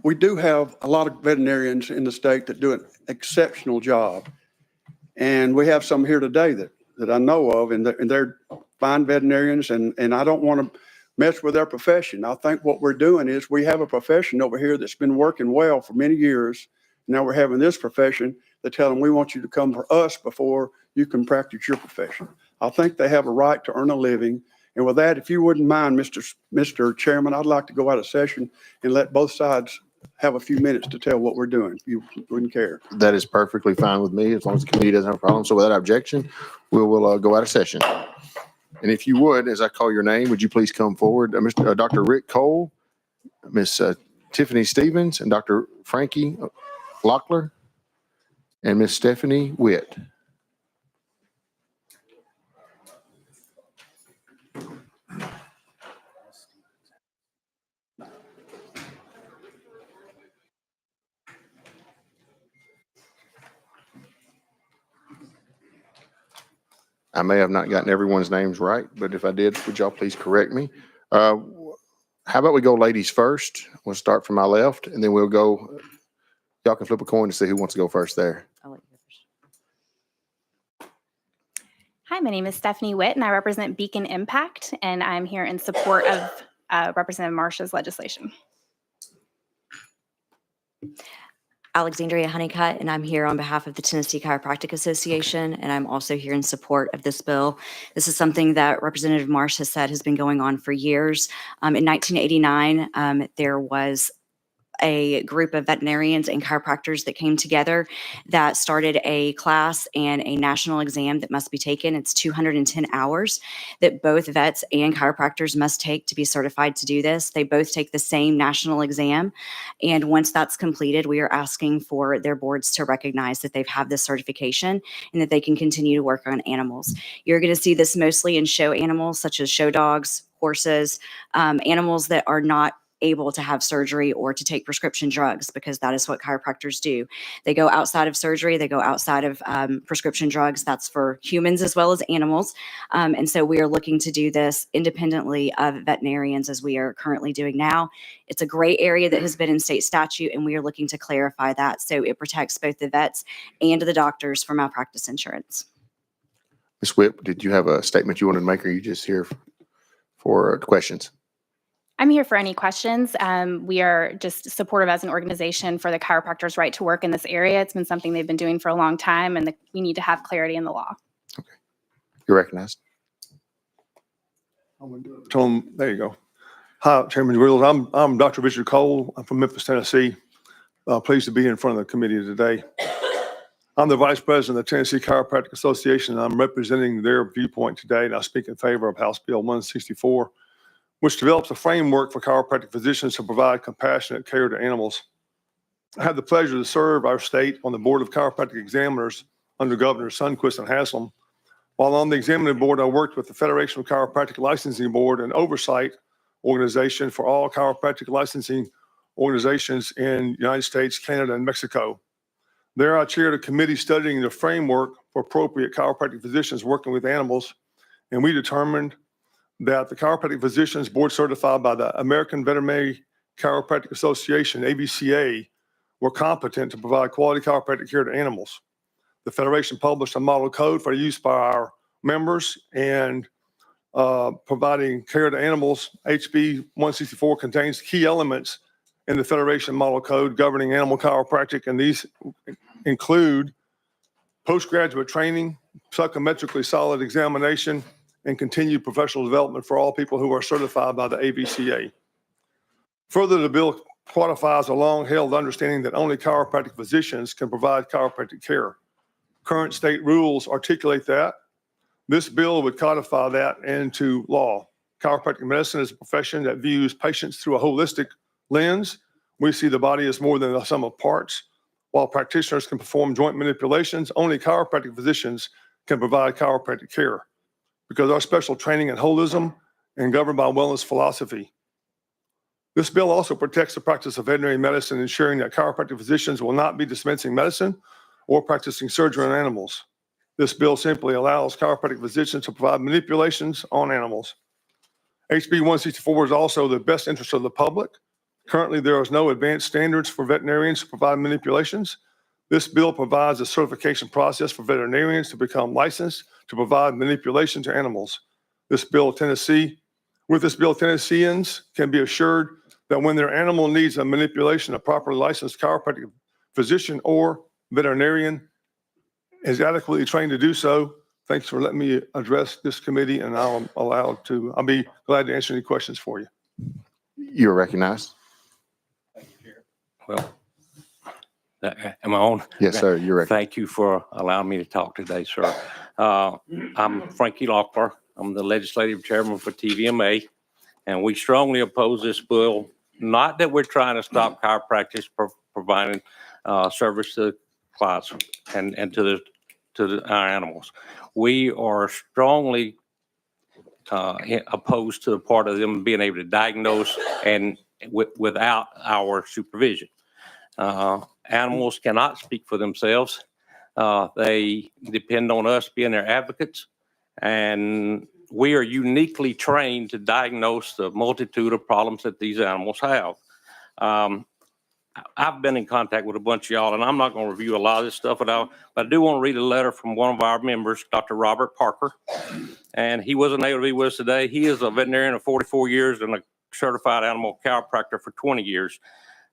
We do have a lot of veterinarians in the state that do an exceptional job. And we have some here today that I know of, and they're fine veterinarians, and I don't want to mess with their profession. I think what we're doing is we have a profession over here that's been working well for many years. Now we're having this profession that tell them we want you to come for us before you can practice your profession. I think they have a right to earn a living. And with that, if you wouldn't mind, Mr. Chairman, I'd like to go out of session and let both sides have a few minutes to tell what we're doing, if you wouldn't care. That is perfectly fine with me, as long as the committee doesn't have a problem. So without objection, we will go out of session. And if you would, as I call your name, would you please come forward? Dr. Rick Cole, Miss Tiffany Stevens, and Dr. Frankie Lockler, and Miss Stephanie Witt. I may have not gotten everyone's names right, but if I did, would y'all please correct me? How about we go ladies first? We'll start from my left, and then we'll go. Y'all can flip a coin to see who wants to go first there. I'll let you go first. Hi, my name is Stephanie Witt, and I represent Beacon Impact, and I'm here in support of Representative Marsh's legislation. Alexandria Honeycutt, and I'm here on behalf of the Tennessee Chiropractic Association, and I'm also here in support of this bill. This is something that Representative Marsh has said has been going on for years. In 1989, there was a group of veterinarians and chiropractors that came together that started a class and a national exam that must be taken. It's 210 hours that both vets and chiropractors must take to be certified to do this. They both take the same national exam. And once that's completed, we are asking for their boards to recognize that they've had this certification and that they can continue to work on animals. You're going to see this mostly in show animals, such as show dogs, horses, animals that are not able to have surgery or to take prescription drugs, because that is what chiropractors do. They go outside of surgery, they go outside of prescription drugs. That's for humans as well as animals. And so we are looking to do this independently of veterinarians, as we are currently doing now. It's a gray area that has been in state statute, and we are looking to clarify that so it protects both the vets and the doctors for malpractice insurance. Ms. Whip, did you have a statement you wanted to make, or are you just here for questions? I'm here for any questions. We are just supportive as an organization for the chiropractors' right to work in this area. It's been something they've been doing for a long time, and we need to have clarity in the law. Okay. You're recognized. Tom, there you go. Hi, Chairman Grills. I'm Dr. Richard Cole. I'm from Memphis, Tennessee. Pleased to be in front of the committee today. I'm the Vice President of the Tennessee Chiropractic Association, and I'm representing their viewpoint today, and I speak in favor of House Bill 164, which develops a framework for chiropractic physicians to provide compassionate care to animals. I have the pleasure to serve our state on the Board of Chiropractic Examiners under Governors Sundquist and Haslam. While on the examining board, I worked with the Federation of Chiropractic Licensing Board, an oversight organization for all chiropractic licensing organizations in the United States, Canada, and Mexico. There, I chaired a committee studying the framework for appropriate chiropractic physicians working with animals, and we determined that the chiropractic physicians board certified by the American Veterinary Chiropractic Association, AVCA, were competent to provide quality chiropractic care to animals. The Federation published a model code for use by our members, and providing care to animals. HB 164 contains key elements in the Federation model code governing animal chiropractic, and these include postgraduate training, psychometrically solid examination, and continued professional development for all people who are certified by the ABCA. Further, the bill codifies a long-held understanding that only chiropractic physicians can provide chiropractic care. Current state rules articulate that. This bill would codify that into law. Chiropractic medicine is a profession that views patients through a holistic lens. We see the body as more than the sum of parts. While practitioners can perform joint manipulations, only chiropractic physicians can provide chiropractic care because our special training in holism and governed by wellness philosophy. This bill also protects the practice of veterinary medicine, ensuring that chiropractic physicians will not be dispensing medicine or practicing surgery on animals. This bill simply allows chiropractic physicians to provide manipulations on animals. HB 164 is also the best interest of the public. Currently, there is no advanced standards for veterinarians to provide manipulations. This bill provides a certification process for veterinarians to become licensed to provide manipulation to animals. With this bill, Tennesseans can be assured that when their animal needs a manipulation, a properly licensed chiropractic physician or veterinarian is adequately trained to do so. Thanks for letting me address this committee, and I'll be glad to answer any questions for you. You're recognized. Well, am I on? Yes, sir. You're recognized. Thank you for allowing me to talk today, sir. I'm Frankie Lockler. I'm the legislative chairman for TVMA, and we strongly oppose this bill. Not that we're trying to stop chiropractors providing service to clients and to our animals. We are strongly opposed to the part of them being able to diagnose and without our supervision. Animals cannot speak for themselves. They depend on us being their advocates, and we are uniquely trained to diagnose the multitude of problems that these animals have. I've been in contact with a bunch of y'all, and I'm not going to review a lot of this stuff, but I do want to read a letter from one of our members, Dr. Robert Parker, and he wasn't able to be with us today. He is a veterinarian of 44 years and a certified animal chiropractor for 20 years.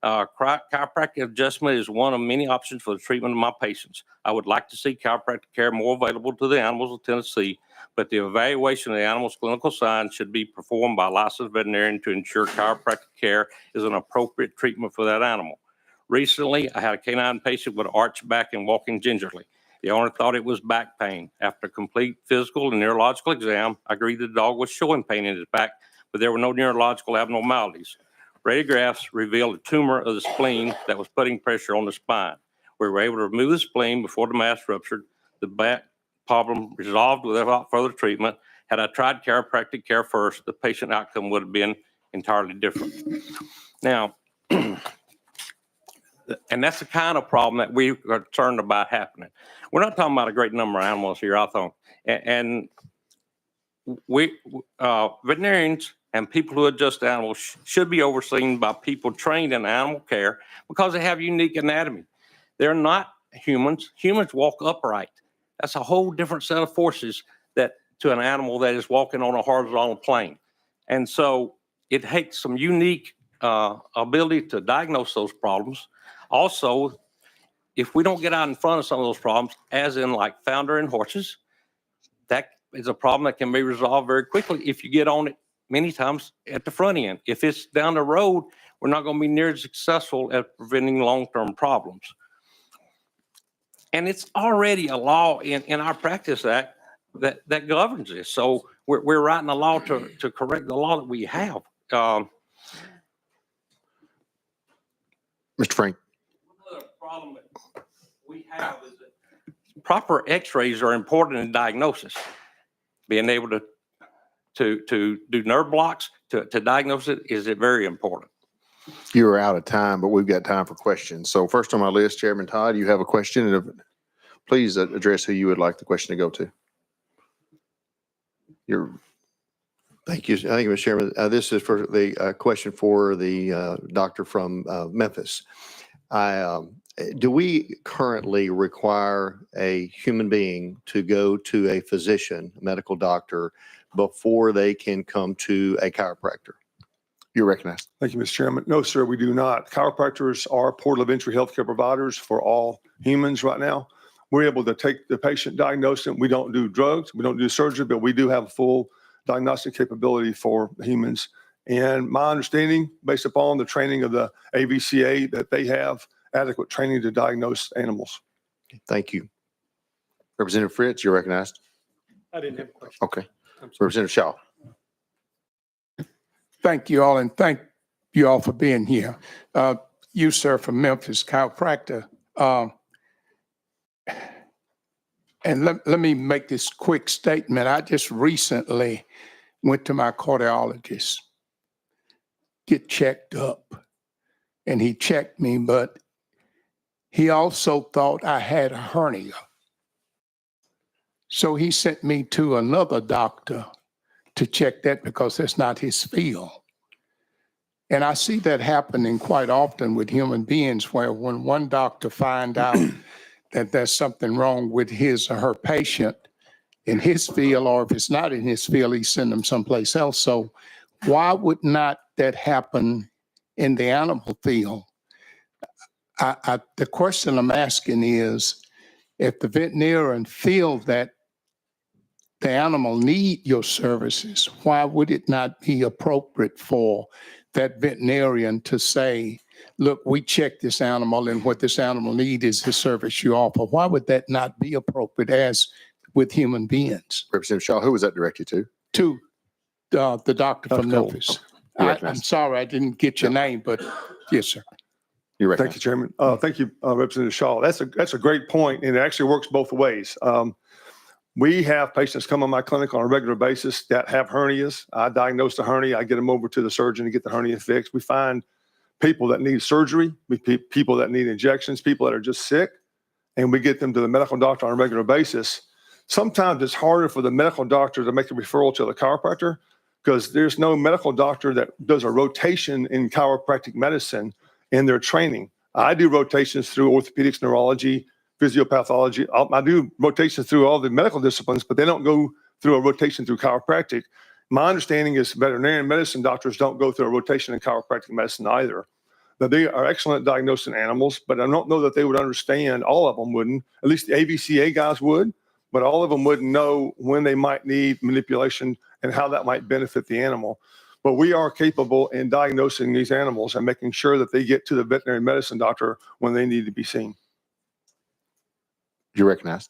Chiropractic adjustment is one of many options for the treatment of my patients. I would like to see chiropractic care more available to the animals of Tennessee, but the evaluation of the animal's clinical signs should be performed by a licensed veterinarian to ensure chiropractic care is an appropriate treatment for that animal. Recently, I had a canine patient with arched back and walking gingerly. The owner thought it was back pain. After a complete physical and neurological exam, I agreed the dog was showing pain in his back, but there were no neurological abnormalities. Radiographs revealed a tumor of the spleen that was putting pressure on the spine. We were able to remove the spleen before the mass ruptured. The back problem resolved without further treatment. Had I tried chiropractic care first, the patient outcome would have been entirely different. Now, and that's the kind of problem that we are concerned about happening. We're not talking about a great number of animals here, I think. And we, veterinarians and people who adjust animals should be overseen by people trained in animal care because they have unique anatomy. They're not humans. Humans walk upright. That's a whole different set of forces that to an animal that is walking on a horizontal plane. And so it takes some unique ability to diagnose those problems. Also, if we don't get out in front of some of those problems, as in like founder in horses, that is a problem that can be resolved very quickly if you get on it many times at the front end. If it's down the road, we're not going to be near as successful at preventing long-term problems. And it's already a law in our Practice Act that governs this. So we're writing a law to correct the law that we have. Mr. Frank. Another problem that we have is that proper x-rays are important in diagnosis. Being able to do nerve blocks to diagnose it is very important. You are out of time, but we've got time for questions. So first on my list, Chairman Todd, you have a question, and please address who you would like the question to go to. Thank you. Thank you, Mr. Chairman. This is for the question for the doctor from Memphis. Do we currently require a human being to go to a physician, a medical doctor, before they can come to a chiropractor? You're recognized. Thank you, Mr. Chairman. No, sir, we do not. Chiropractors are port of entry healthcare providers for all humans right now. we're able to take the patient, diagnose them. We don't do drugs, we don't do surgery, but we do have a full diagnostic capability for humans. And my understanding, based upon the training of the AVCA, that they have adequate training to diagnose animals. Thank you. Representative Fritz, you're recognized. I didn't have a question. Okay. Representative Shaw. Thank you all, and thank you all for being here. You, sir, from Memphis, chiropractor. And let me make this quick statement. I just recently went to my cardiologist, get checked up, and he checked me, but he also thought I had a hernia. So he sent me to another doctor to check that because that's not his field. And I see that happening quite often with human beings, where when one doctor finds out that there's something wrong with his or her patient in his field, or if it's not in his field, he send them someplace else. So why would not that happen in the animal field? The question I'm asking is, if the veterinarian feels that the animal need your services, why would it not be appropriate for that veterinarian to say, look, we checked this animal and what this animal needs is the service you offer? Why would that not be appropriate as with human beings? Representative Shaw, who was that directed to? To the doctor from Memphis. I'm sorry, I didn't get your name, but yes, sir. You're Thank you, Chairman. Thank you, Representative Shaw. That's a great point, and it actually works both ways. We have patients come on my clinic on a regular basis that have hernias. I diagnose the hernia. I get them over to the surgeon to get the hernia fixed. We find people that need surgery, people that need injections, people that are just sick, and we get them to the medical doctor on a regular basis. Sometimes it's harder for the medical doctor to make a referral to the chiropractor because there's no medical doctor that does a rotation in chiropractic medicine in their training. I do rotations through orthopedics, neurology, physiopathology. I do rotations through all the medical disciplines, but they don't go through a rotation through chiropractic. My understanding is veterinarian medicine doctors don't go through a rotation in chiropractic medicine either. Now, they are excellent at diagnosing animals, but I don't know that they would understand, all of them wouldn't, at least the AVCA guys would, but all of them wouldn't know when they might need manipulation and how that might benefit the animal. But we are capable in diagnosing these animals and making sure that they get to the veterinary medicine doctor when they need to be seen. You're recognized.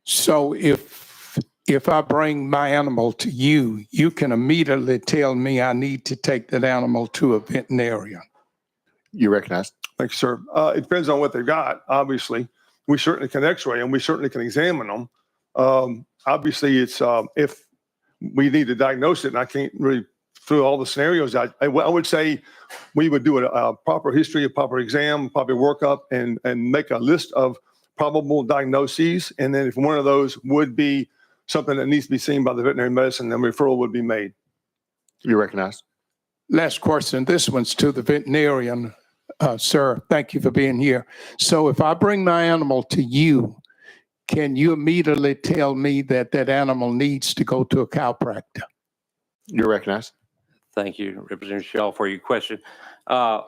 So if I bring my animal to you, you can immediately tell me I need to take that animal to a veterinarian. You recognized. Thank you, sir. It depends on what they've got, obviously. We certainly can x-ray them. We certainly can examine them. Obviously, it's if we need to diagnose it, and I can't really through all the scenarios, I would say we would do a proper history, a proper exam, proper workup, and make a list of probable diagnoses. And then if one of those would be something that needs to be seen by the veterinary medicine, then referral would be made. You recognize. Last question. This one's to the veterinarian. Sir, thank you for being here. So if I bring my animal to you, can you immediately tell me that that animal needs to go to a chiropractor? You're recognized. Thank you, Representative Shaw, for your question. I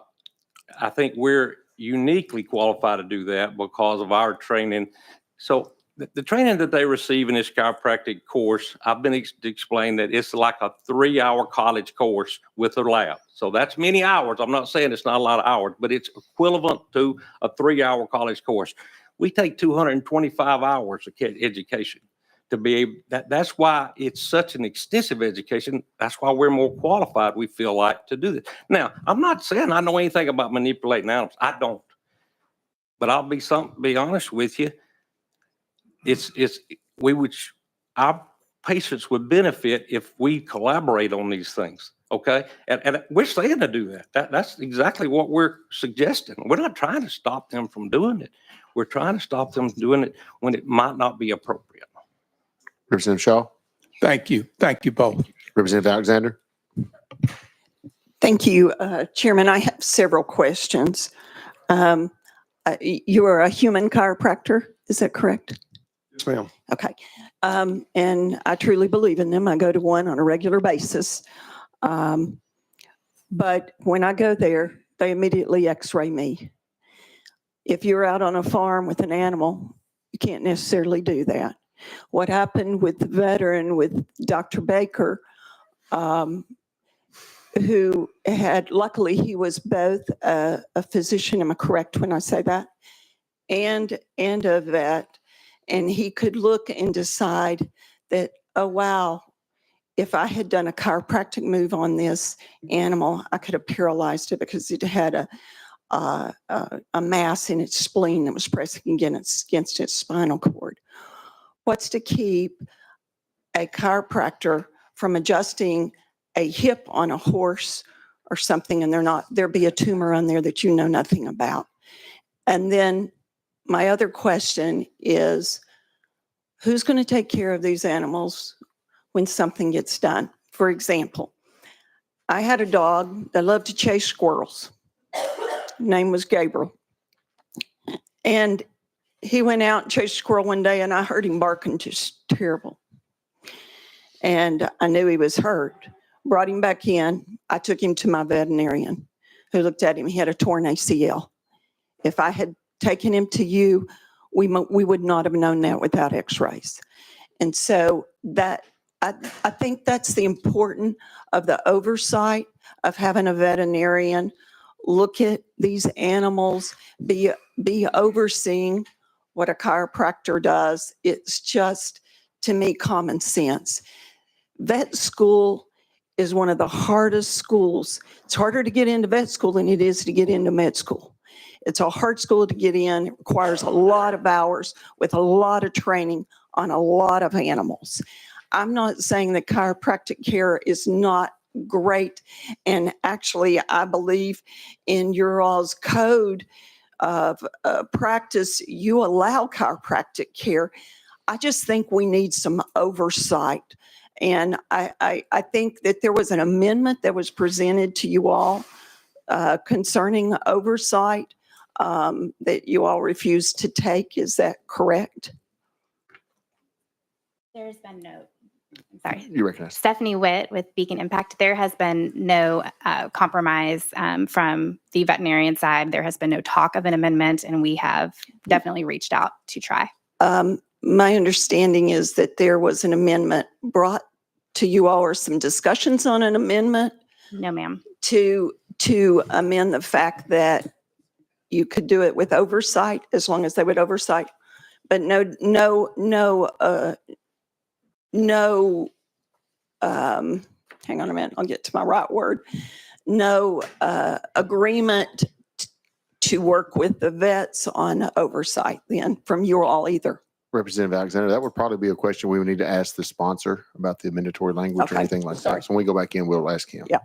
think we're uniquely qualified to do that because of our training. So the training that they receive in this chiropractic course, I've been explained that it's like a 3-hour college course with a lab. So that's many hours. I'm not saying it's not a lot of hours, but it's equivalent to a 3-hour college course. We take 225 hours of education to be able, that's why it's such an extensive education. That's why we're more qualified, we feel like, to do this. Now, I'm not saying I know anything about manipulating animals. I don't. But I'll be honest with you. Our patients would benefit if we collaborate on these things. Okay. And we're saying to do that. That's exactly what we're suggesting. We're not trying to stop them from doing it. We're trying to stop them from doing it when it might not be appropriate. Representative Shaw. Thank you. Thank you both. Representative Alexander. Thank you, Chairman. I have several questions. You are a human chiropractor, is that correct? Yes, ma'am. Okay. And I truly believe in them. I go to one on a regular basis. But when I go there, they immediately x-ray me. If you're out on a farm with an animal You can't necessarily do that. What happened with the veteran, with Dr. Baker, who had, luckily he was both a physician, am I correct when I say that? And a vet. And he could look and decide that, oh, wow, if I had done a chiropractic move on this animal, I could have paralyzed it because it had a mass in its spleen that was pressing against its spinal cord. What's to keep a chiropractor from adjusting a hip on a horse or something, and there be a tumor on there that you know nothing about? And then my other question is, who's going to take care of these animals when something gets done? For example, I had a dog that loved to chase squirrels. Name was Gabriel. And he went out and chased a squirrel one day, and I heard him barking just terrible. And I knew he was hurt. Brought him back in. I took him to my veterinarian, who looked at him. He had a torn ACL. If I had taken him to you, we would not have known that without x-rays. And so that I think that's the importance of the oversight of having a veterinarian look at these animals, be overseeing what a chiropractor does. It's just, to me, common sense. Vet school is one of the hardest schools. It's harder to get into vet school than it is to get into med school. It's a hard school to get in. It requires a lot of hours with a lot of training on a lot of animals. I'm not saying that chiropractic care is not great. And actually, I believe in your all's code of practice, you allow chiropractic care. I just think we need some oversight. And I think that there was an amendment that was presented to you all concerning oversight that you all refused to take. Is that correct? There's been no, sorry. You recognize. Stephanie Witt with Beacon Impact. There has been no compromise from the veterinarian side. There has been no talk of an amendment, and we have definitely reached out to try. My understanding is that there was an amendment brought to you all, or some discussions on an amendment. No, ma'am. To amend the fact that you could do it with oversight, as long as they would oversight, but no, hang on a minute, I'll get to my right word. No agreement to work with the vets on oversight then from you all either. Representative Alexander, that would probably be a question we would need to ask the sponsor about the mandatory language or Okay, anything like sorry. that. So when we go back in, we'll ask him. Yeah.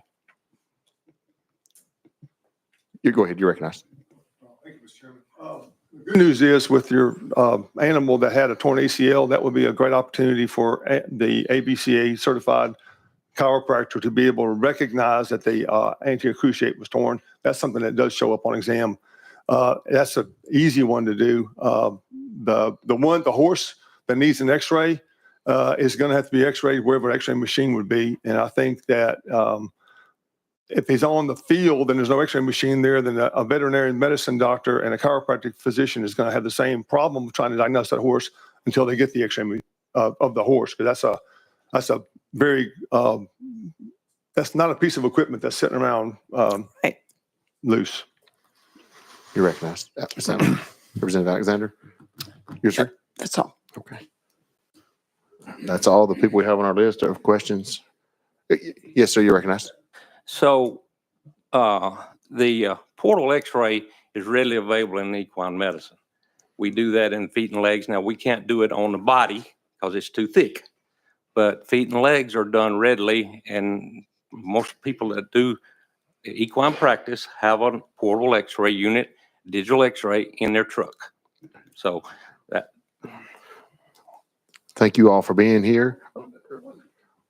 You go ahead, you recognize. Thank you, Mr. Chairman. The good news is with your animal that had a torn ACL, that would be a great opportunity for the ABCA certified chiropractor to be able to recognize that the anterior cruciate was torn. That's something that does show up on exam. That's an easy one to do. The horse that needs an x-ray is going to have to be x-rayed wherever an x-ray machine would be. And I think that if he's on the field and there's no x-ray machine there, then a veterinary medicine doctor and a chiropractic physician is going to have the same problem trying to diagnose that horse until they get the x-ray of the horse. Because that's a very, that's not a piece of equipment that's sitting around loose. You recognize. Representative Alexander? Yes, sir. That's all. Okay. That's all the people we have on our list of questions. Yes, sir, you recognize. So the portal x-ray is readily available in equine medicine. We do that in feet and legs. Now, we can't do it on the body because it's too thick, but feet and legs are done readily, and most people that do equine practice have a portal x-ray unit, digital x-ray in their truck. So that. Thank you all for being here.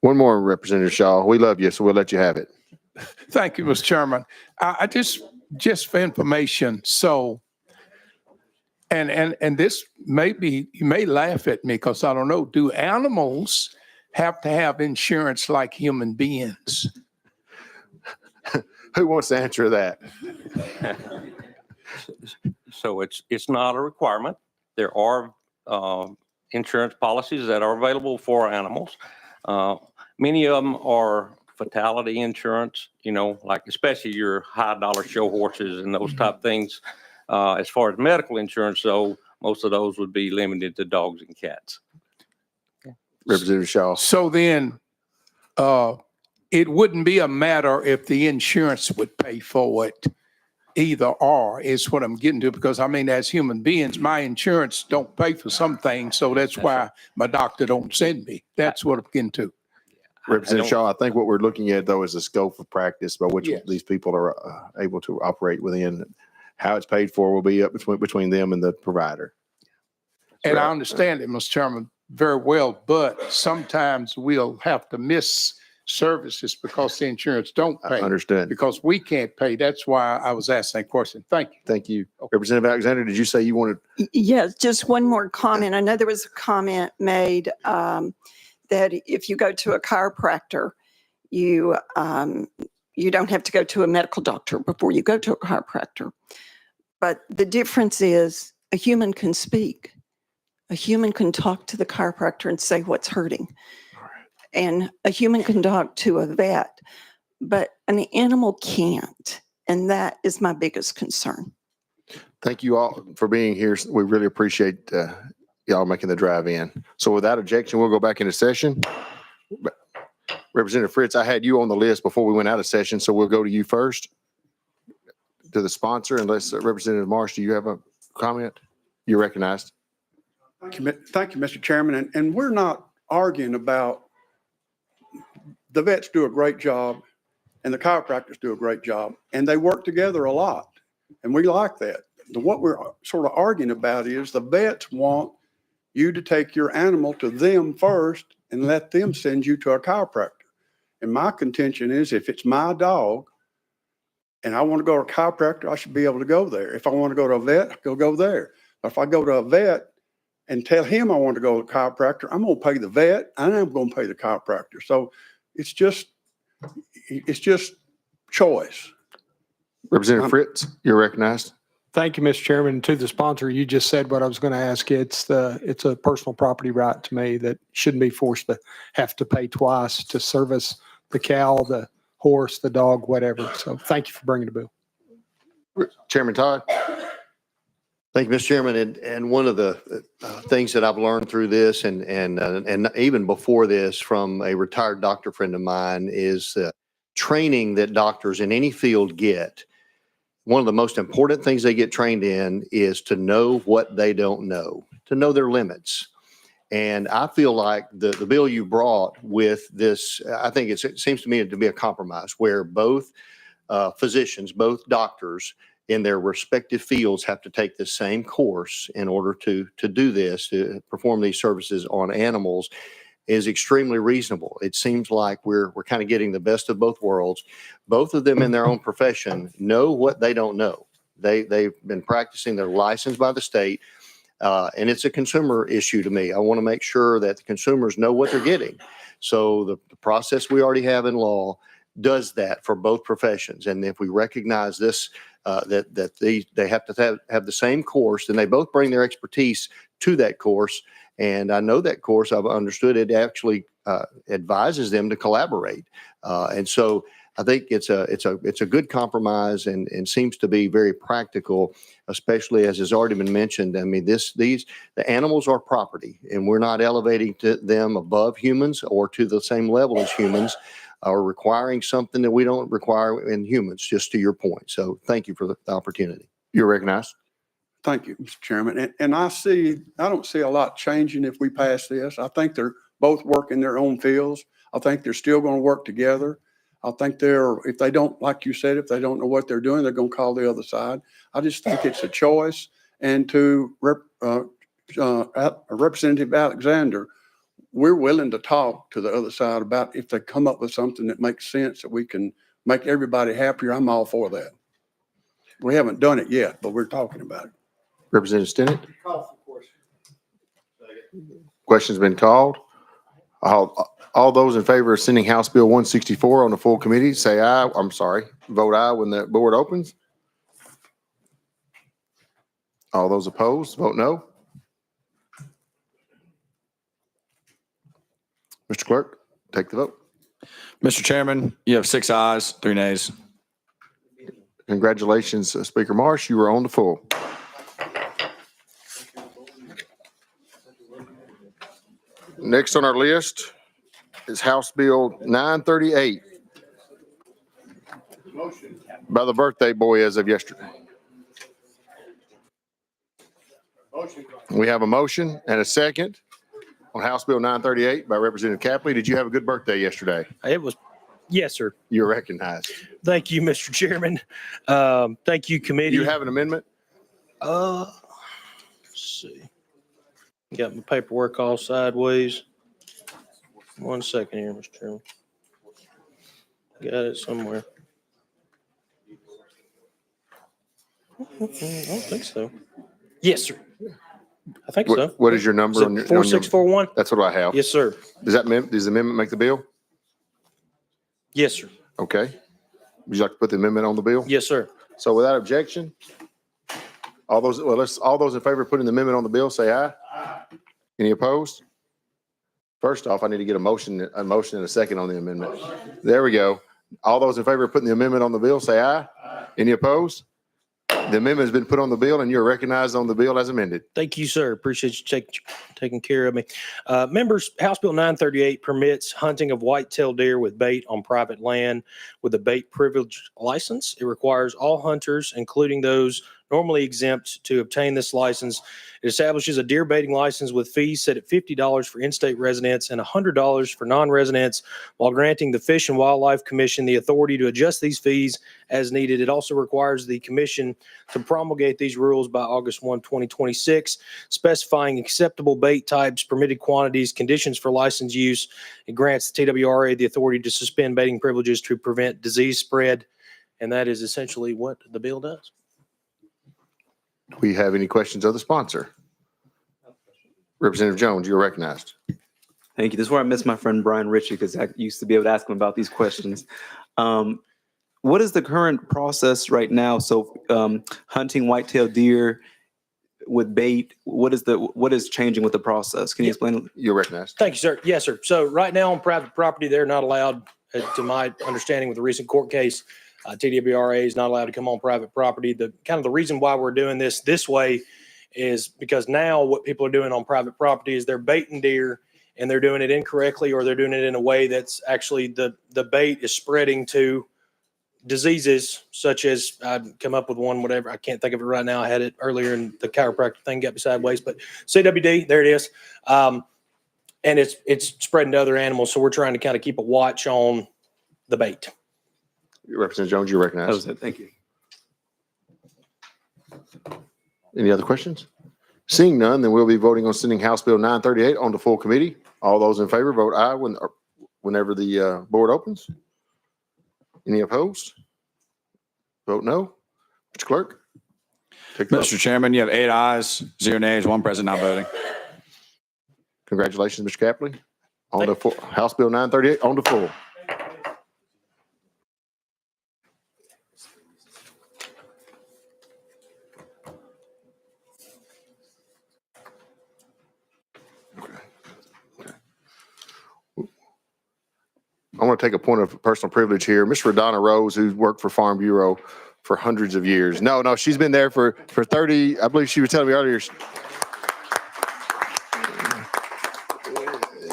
One more, Representative Shaw. We love you, so we'll let you have it. Thank you, Mr. Chairman. I just for information. So, and this may be, you may laugh at me because I don't know. Do animals have to have insurance like human beings? Who wants to answer that? So it's not a requirement. There are insurance policies that are available for animals. Many of them are fatality insurance, like especially your high dollar show horses and those type things. As far as medical insurance, though, most of those would be limited to dogs and cats. Representative Shaw. So then, it wouldn't be a matter if the insurance would pay for it. Either or is what I'm getting to, because I mean, as human beings, my insurance don't pay for some things, so that's why my doctor don't send me. That's what I'm getting to. Representative Shaw, I think what we're looking at though is the scope of practice by which Yes. these people are able to operate within. How it's paid for will be up between them and the provider. And I understand it, Mr. Chairman, very well, but sometimes we'll have to miss services because the insurance don't I pay. understand. Because we can't pay. That's why I was asking that question. Thank you. Thank you. Representative Alexander, did you say you wanted? Yes, just one more comment. I know there was a comment made that if you go to a chiropractor, you don't have to go to a medical doctor before you go to a chiropractor. But the difference is a human can speak. A human can talk to the chiropractor and say what's hurting. And a human can talk to a vet, but an animal can't. And that is my biggest concern. Thank you all for being here. We really appreciate y'all making the drive in. So without objection, we'll go back into session. Representative Fritz, I had you on the list before we went out of session, so we'll go to you first. To the sponsor, unless Representative Marsh, do you have a comment? You're recognized. Thank you, Mr. Chairman. And we're not arguing about, the vets do a great job and the chiropractors do a great job and they work together a lot. And we like that. What we're sort of arguing about is the vets want you to take your animal to them first and let them send you to a chiropractor. And my contention is if it's my dog and I want to go to a chiropractor, I should be able to go there. If I want to go to a vet, I'll go there. But if I go to a vet and tell him I want to go to a chiropractor, I'm going to pay the vet and I'm going to pay the chiropractor. So it's just choice. Representative Fritz, you're recognized. Thank you, Mr. Chairman. To the sponsor, you just said what I was going to ask. It's a personal property right to me that shouldn't be forced to have to pay twice to service the cow, the horse, the dog, whatever. So thank you for bringing the bill. Chairman Todd. Thank you, Mr. Chairman. And one of the things that I've learned through this and even before this from a retired doctor friend of mine is training that doctors in any field get. One of the most important things they get trained in is to know what they don't know, to know their limits. And I feel like the bill you brought with this, I think it seems to me to be a compromise where both physicians, both doctors in their respective fields have to take the same course in order to do this, to perform these services on animals is extremely reasonable. It seems like we're kind of getting the best of both worlds. Both of them in their own profession know what they don't know. They've been practicing, they're licensed by the state. And it's a consumer issue to me. I want to make sure that the consumers know what they're getting. So the process we already have in law does that for both professions. And if we recognize this, that they have to have the same course, then they both bring their expertise to that course. And I know that course, I've understood it actually advises them to collaborate. And so I think it's a good compromise and seems to be very practical, especially as has already been mentioned. I mean, the animals are property, and we're not elevating them above humans or to the same level as humans, or requiring something that we don't require in humans, just to your point. So thank you for the opportunity. You're recognized. Thank you, Mr. Chairman. And I don't see a lot changing if we pass this. I think they're both working their own fields. I think they're still going to work together. I think if they don't, like you said, if they don't know what they're doing, they're going to call the other side. I just think it's a choice. And to Representative Alexander, we're willing to talk to the other side about if they come up with something that makes sense that we can make everybody happier. I'm all for that. We haven't done it yet, but we're talking about it. Representative Stinnett. Call for question. Question's been called. All those in favor of sending House Bill 164 on the full committee, say aye. I'm sorry, vote aye when the board opens. All those opposed, vote no. Mr. Clerk, take the vote. Mr. Chairman, you have 6 ayes, 3 nays. Congratulations, Speaker Marsh. You are on the full. Next on our list is House Bill 938 by the birthday boy as of yesterday. We have a motion and a second on House Bill 938 by Representative Capley. Did you have a good birthday yesterday? It was, yes, sir. You're recognized. Thank you, Mr. Chairman. Thank you, committee. You have an amendment? Let's see. Got my paperwork all sideways. 1 second here, Mr. Chairman. Got it somewhere. I don't think so. Yes, sir. I think so. What is your number? Is on it your 4641? That's what I have. Yes, sir. Does the amendment make the bill? Yes, sir. Okay. Would you like to put the amendment on the bill? Yes, sir. So without objection, all those in favor of putting the amendment on the bill, say aye. Any opposed? First off, I need to get a motion and a second on the amendment. There we go. All those in favor of putting the amendment on the bill, say aye. Any opposed? The amendment has been put on the bill and you're recognized on the bill as amended. Thank you, sir. Appreciate you taking care of me. Members, House Bill 938 permits hunting of white-tailed deer with bait on private land with a bait privilege license. It requires all hunters, including those normally exempt, to obtain this license. It establishes a deer baiting license with fees set at $50 for in-state residents and $100 for non-residents, while granting the Fish and Wildlife Commission the authority to adjust these fees as needed. It also requires the commission to promulgate these rules by August 1, 2026, specifying acceptable bait types, permitted quantities, conditions for license use. It grants the TWRA the authority to suspend baiting privileges to prevent disease spread. And that is essentially what the bill does. Do we have any questions of the sponsor? Representative Jones, you're recognized. Thank you. This is where I miss my friend Brian Ritchie because I used to be able to ask him about these questions. What is the current process right now? So hunting white-tailed deer with bait, what is changing with the process? Can you explain? You're recognized. Thank you, sir. Yes, sir. So right now on private property, they're not allowed, to my understanding with the recent court case, TWRA is not allowed to come on private property. The reason why we're doing this way is because now what people are doing on private property is they're baiting deer and they're doing it incorrectly, or they're doing it in a way that's actually the bait is spreading to diseases such as, I'd come up with one, whatever, I can't think of it right now. I had it earlier and the chiropractor thing got me sideways, but CWD, there it is. And it's spreading to other animals. So we're trying to kind of keep a watch on the bait. Representative Jones, you're recognized. That was it. Thank you. Any other questions? Seeing none, then we'll be voting on sending House Bill 938 on to full committee. All those in favor vote aye whenever the board opens. Any opposed? Vote no. Mr. Clerk? Take the vote. Mr. Chairman, you have 8 ayes, 0 nays, 1 present not voting. Congratulations, Mr. Capley. On the full, House Bill 938 on the full. I want to take a point of personal privilege here. Miss Radonna Rose, who's worked for Farm Bureau for hundreds of years. No, she's been there for 30, I believe she was telling me earlier.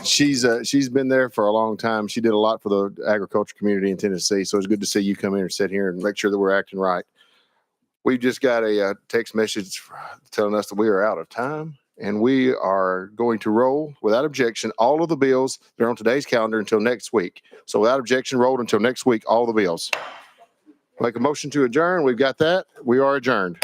She's been there for a long time. She did a lot for the agriculture community in Tennessee. So it's good to see you come in and sit here and make sure that we're acting right. We just got a text message telling us that we are out of time. And we are going to roll without objection all of the bills that are on today's calendar until next week. So without objection, rolled until next week, all the bills. Make a motion to adjourn. We've got that. We are adjourned.